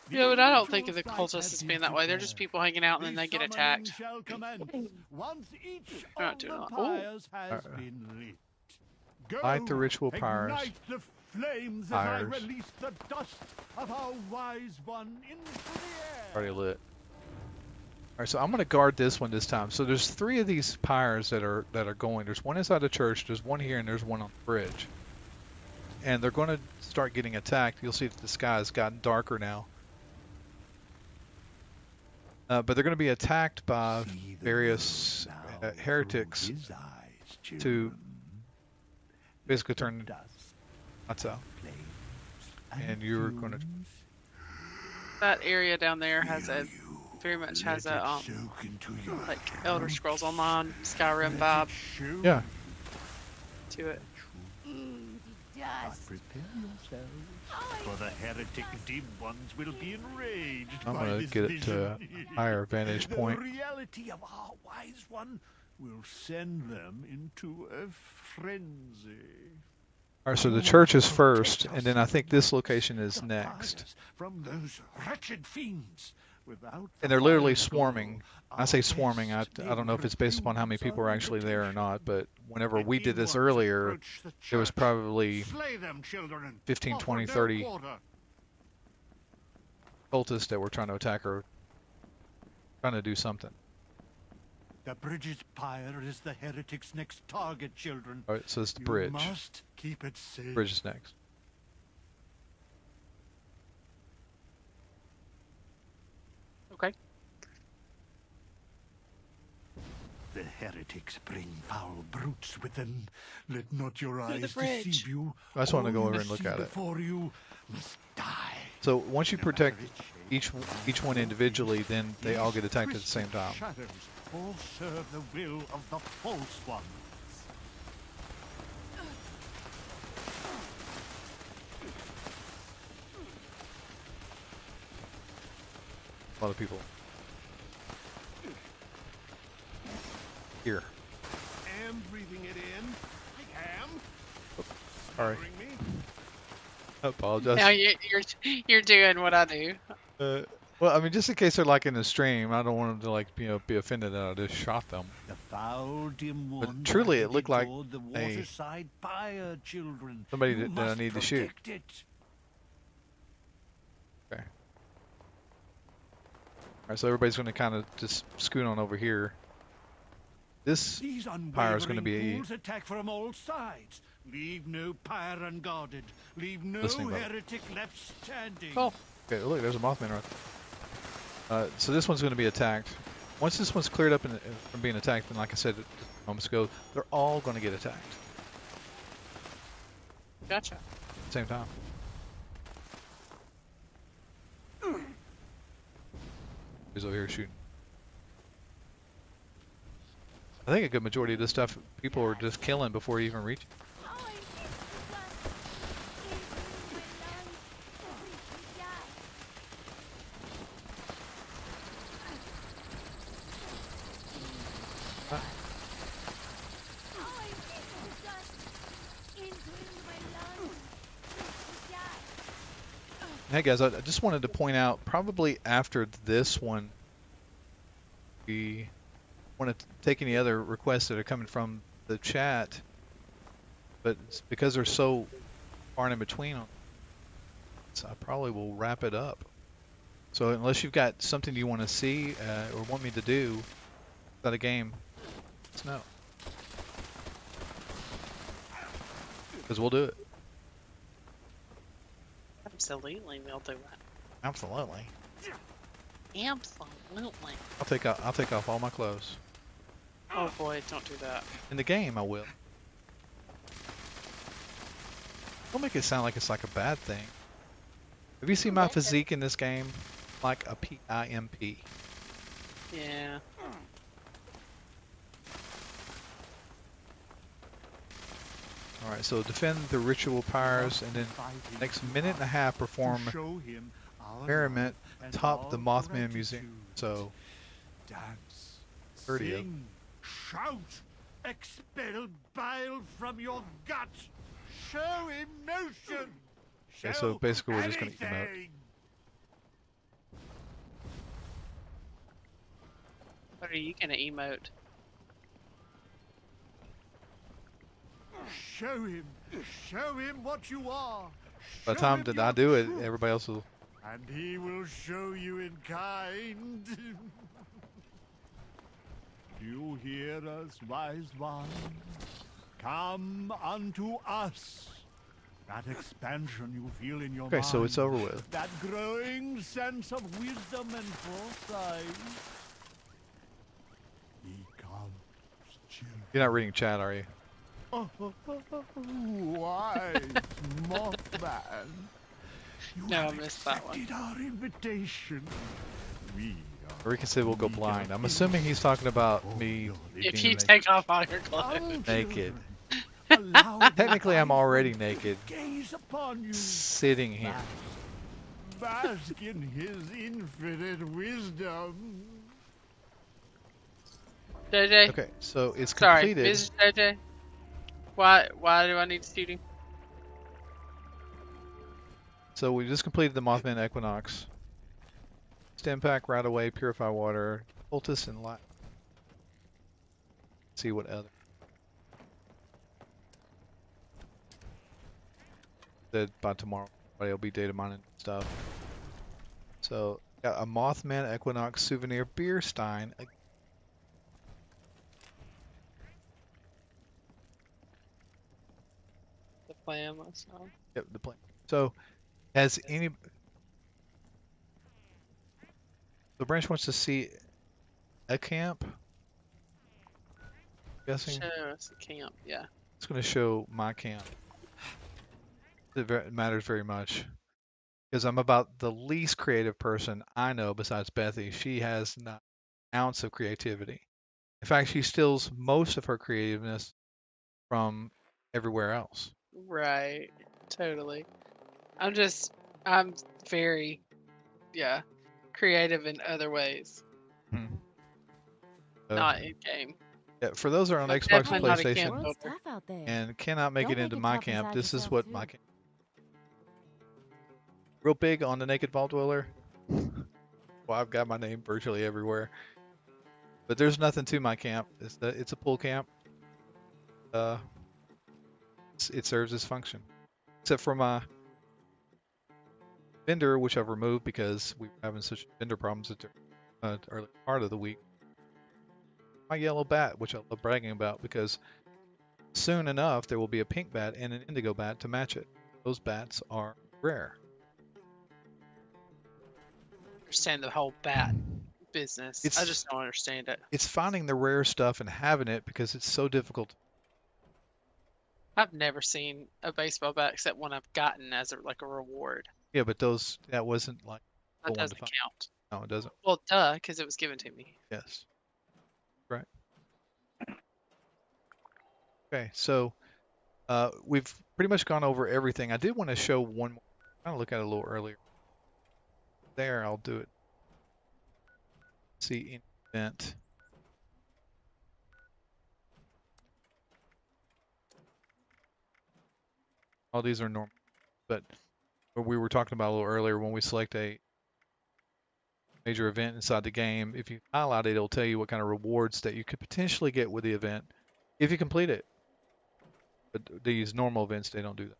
Yeah, but I don't think of the cultists as being that way. They're just people hanging out and then they get attacked.
Shall commence once each
They're not
of
doing
the
a lot. Ooh.
pyres has
Uh,
been lit. Go,
light the ritual pyres.
ignite the flames as I
Pyres.
release the dust of our wise one into the air.
Already lit. All right, so I'm going to guard this one this time. So there's 3 of these pyres that are going. There's one inside the church, there's one here, and there's one on the bridge. And they're going to start getting attacked. You'll see that the sky has gotten darker now. But they're going to be attacked by
See the
various
world now
heretics
through his eyes,
to
children.
basically turn
Dust,
nuts out.
flames,
And you're going to...
fumes.
That area down there has
Hear
a
you.
very much has
Let
a
it soak into your
like Elder Scrolls Online Skyrim
Let
vibe
it show
Yeah.
to it.
But prepare yourselves, for the heretic dim ones will be enraged
I'm
by
going
this
to get it to a
vision.
higher vantage point.
The reality of our wise one will send them into a frenzy.
All right, so the church is first, and then I think this location is next.
From those wretched fiends. Without
And they're literally
the fire
swarming.
glow,
I say
our
swarming. I
best
don't know if it's based upon how many people are actually there or not, but whenever
The
we did
dim
this
ones
earlier,
approach the
there was
church.
probably
Slay them, children.
15,
Offer
20,
no
30
quarter.
cultists that were trying to attack her, trying to do something.
The bridge's pyre is the heretic's next target, children.
All right, so it's the
You
bridge.
must keep it safe.
Bridge is next.
Okay.
The heretics bring foul brutes with them. Let not your
Through the
eyes
bridge.
deceive you.
I just want to
All
go
you
over and
must
look
see
at it.
before you must die.
So once you
No
protect
matter its shape.
each one individually, then they all get
These
attacked at the same
twisted
time.
Shadows all serve the will of the false one.
A lot of people. Here.
Am breathing it in. I am.
Sorry.
Smothering me.
I apologize.
Now you're doing what I do.
Well, I mean, just in case they're like in the stream, I don't want them to like be offended that I just shot them.
The foul dim
But
ones
truly,
are
it looked like
toward the
a-
waterside pyre, children.
somebody
You
that I
must
need to shoot.
protect it.
Okay. All right, so everybody's going to kind of just scoot on over here. This
These
pyre is going to
unwavering
be
fools attack from all sides. Leave no pyre unguarded. Leave no
Listening mode.
heretic left standing.
Cool.
okay. Look, there's a Mothman right there. So this one's going to be attacked. Once this one's cleared up from being attacked, then like I said moments ago, they're all going to get attacked
Gotcha.
at the same time. He's over here shooting. I think a good majority of this stuff people are just killing before you even reach it. Hey guys, I just wanted to point out, probably after this one, we want to take any other requests that are coming from the chat, but it's because they're so far in between, so I probably will wrap it up. So unless you've got something you want to see or want me to do about a game, let us know. Because we'll do it.
Absolutely, we'll do it.
Absolutely.
Absolutely.
I'll take off all my clothes.
Oh boy, don't do that.
In the game, I will. Don't make it sound like it's like a bad thing. Have you seen my physique in this game? Like a PIMP.
Yeah.
Alright, so defend the ritual pyres, and then next minute and a half perform
Show him our
merriment
love and
atop the
our
Mothman Museum.
gratitude.
So,
Dance,
30th.
sing, shout, expel bile from your gut. Show emotion.
Okay, so
Show
basically we're just gonna emote.
anything.
What are you gonna emote?
Show him what you are.
By the
Show
time
him
that
your
I do it,
truth,
everybody else will.
and he will show you in kind. Do you hear us, wise one? Come unto us. That expansion you feel in your
Okay,
mind.
so it's over with.
That growing sense of wisdom and foresight. He comes, children.
You're not reading chat, are you?
Wise Mothman. You
No, I
have
missed that one.
accepted our invitation. We are
Ricky said we'll go blind. I'm assuming he's talking about me
If
being
you
naked.
take off all your clothes.
Naked.
Allow the
Technically, I'm
wise
already
one
naked,
to gaze upon you.
sitting here.
Bask in his infinite wisdom.
JJ.
Okay, so it's
Sorry,
completed.
Mrs. JJ. Why do I need to shoot him?
So we just completed the Mothman Equinox. Stem pack right away, purify water, poultice and light. See what other. That by tomorrow, everybody will be data mining and stuff. So got a Mothman Equinox souvenir beer stein.
The plan was on.
Yep, the plane. So has any. The branch wants to see a camp. Guessing
Show us the camp, yeah.
it's going to show my camp. It matters very much because I'm about the least creative person I know besides Bethy. She has not an ounce of creativity. In fact, she steals most of her creativeness from everywhere else.
Right. Totally. I'm very, yeah, creative in other ways.
So,
Not in game.
yeah, for those that are on
I'm
Xbox
definitely
and
not a
PlayStation
camp
World's
builder.
tough out there.
and cannot make
Don't
it
make
into
it
my
tough
camp,
inside
this is
yourself,
what
too.
my camp. Real big on the Naked Vault Dweller. Well, I've got my name virtually everywhere. But there's nothing to my camp. It's a pool camp. It serves its function. Except for my vendor, which I've removed because we were having such vendor problems at the early part of the week. My yellow bat, which I love bragging about because soon enough there will be a pink bat and an indigo bat to match it. Those bats are rare.
Understand the whole bat business. I
It's-
just don't understand it.
It's finding the rare stuff and having it because it's so difficult.
I've never seen a baseball bat except one I've gotten as like a reward.
Yeah, but that wasn't like
That
the one to
doesn't
find.
count.
No, it doesn't.
Well, duh, because it was given to me.
Yes. Right. Okay, so we've pretty much gone over everything. I did want to show one more. I'm gonna look at it a little earlier. There, I'll do it. See in event. All these are normal, but what we were talking about a little earlier when we select a major event inside the game, if you highlight it, it'll tell you what kind of rewards that you could potentially get with the event if you complete it. But these normal events, they don't do that.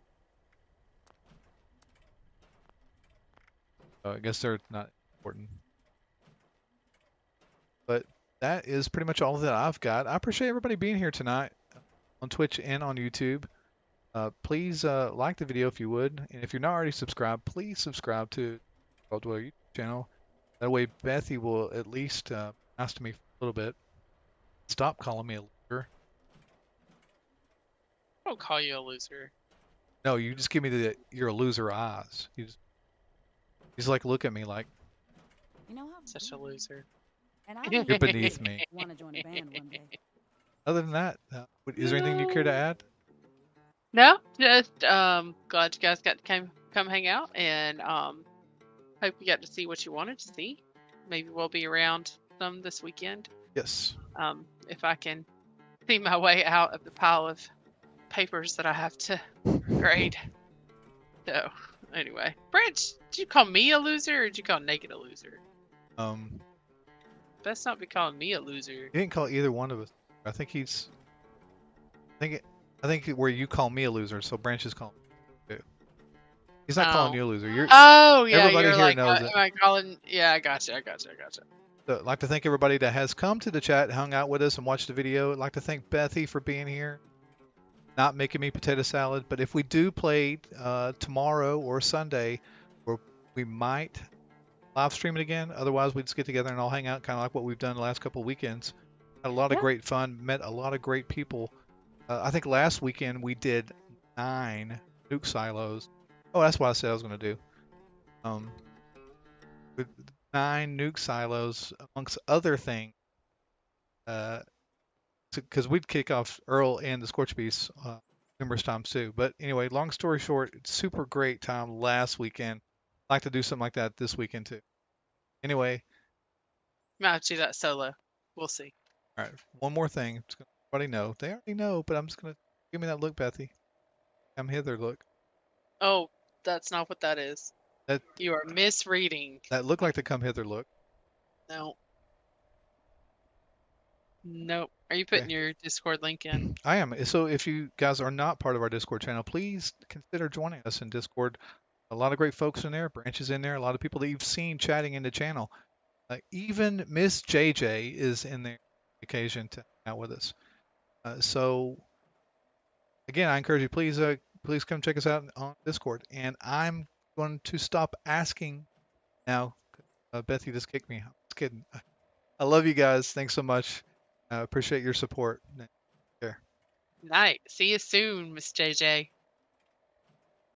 So I guess they're not important. But that is pretty much all that I've got. I appreciate everybody being here tonight on Twitch and on YouTube. Please like the video if you would. And if you're not already subscribed, please subscribe to the YouTube channel. That way Bethy will at least ask me for a little bit. Stop calling me a loser.
I don't call you a loser.
No, you just give me the you're a loser eyes. You just like look at me like
You know how
Such a loser.
And
you're beneath me.
want to join a band one day.
Other than that, is there anything you care to add?
No, just glad you guys got to come hang out, and hope you got to see what you wanted to see. Maybe we'll be around some this weekend.
Yes.
If I can see my way out of the pile of papers that I have to grade. So anyway, Branch, did you call me a loser or did you call Naked a loser? best not be calling me a loser.
He didn't call either one of us. I think he's. I think where you call me a loser, so Branch is calling me too. He's not calling
Oh.
you a loser. You're
Oh yeah,
everybody
you're
here
like,
knows
am
it.
I calling? Yeah, I gotcha.
So I'd like to thank everybody that has come to the chat, hung out with us, and watched the video. I'd like to thank Bethy for being here, not making me potato salad. But if we do play tomorrow or Sunday, we might live stream it again. Otherwise, we just get together and all hang out, kind of like what we've done the last couple of weekends. Had a lot of
Yeah.
great fun, met a lot of great people. I think last weekend we did 9 nuke silos. Oh, that's what I said I was going to do. With 9 nuke silos, amongst other things. Because we'd kick off Earl and the Scorch Beast numerous times too. But anyway, long story short, super great time last weekend. I'd like to do something like that this weekend too. Anyway,
Might have to do that solo. We'll see.
all right, one more thing. Just gonna let everybody know. They already know, but I'm just going to give me that look, Bethy. Come hither, look.
Oh, that's not what that is.
That
You are misreading.
looked like the come hither look.
No. Nope. Are you
Okay.
putting your Discord link in?
I am. So if you guys are not part of our Discord channel, please consider joining us in Discord. A lot of great folks in there, Branches in there, a lot of people that you've seen chatting in the channel. Even Miss JJ is in there on occasion to hang out with us. So again, I encourage you, please come check us out on Discord. And I'm going to stop asking now. Bethy just kicked me. I'm just kidding. I love you guys. Thanks so much. Appreciate your support. Take care.
Night. See you soon, Miss JJ.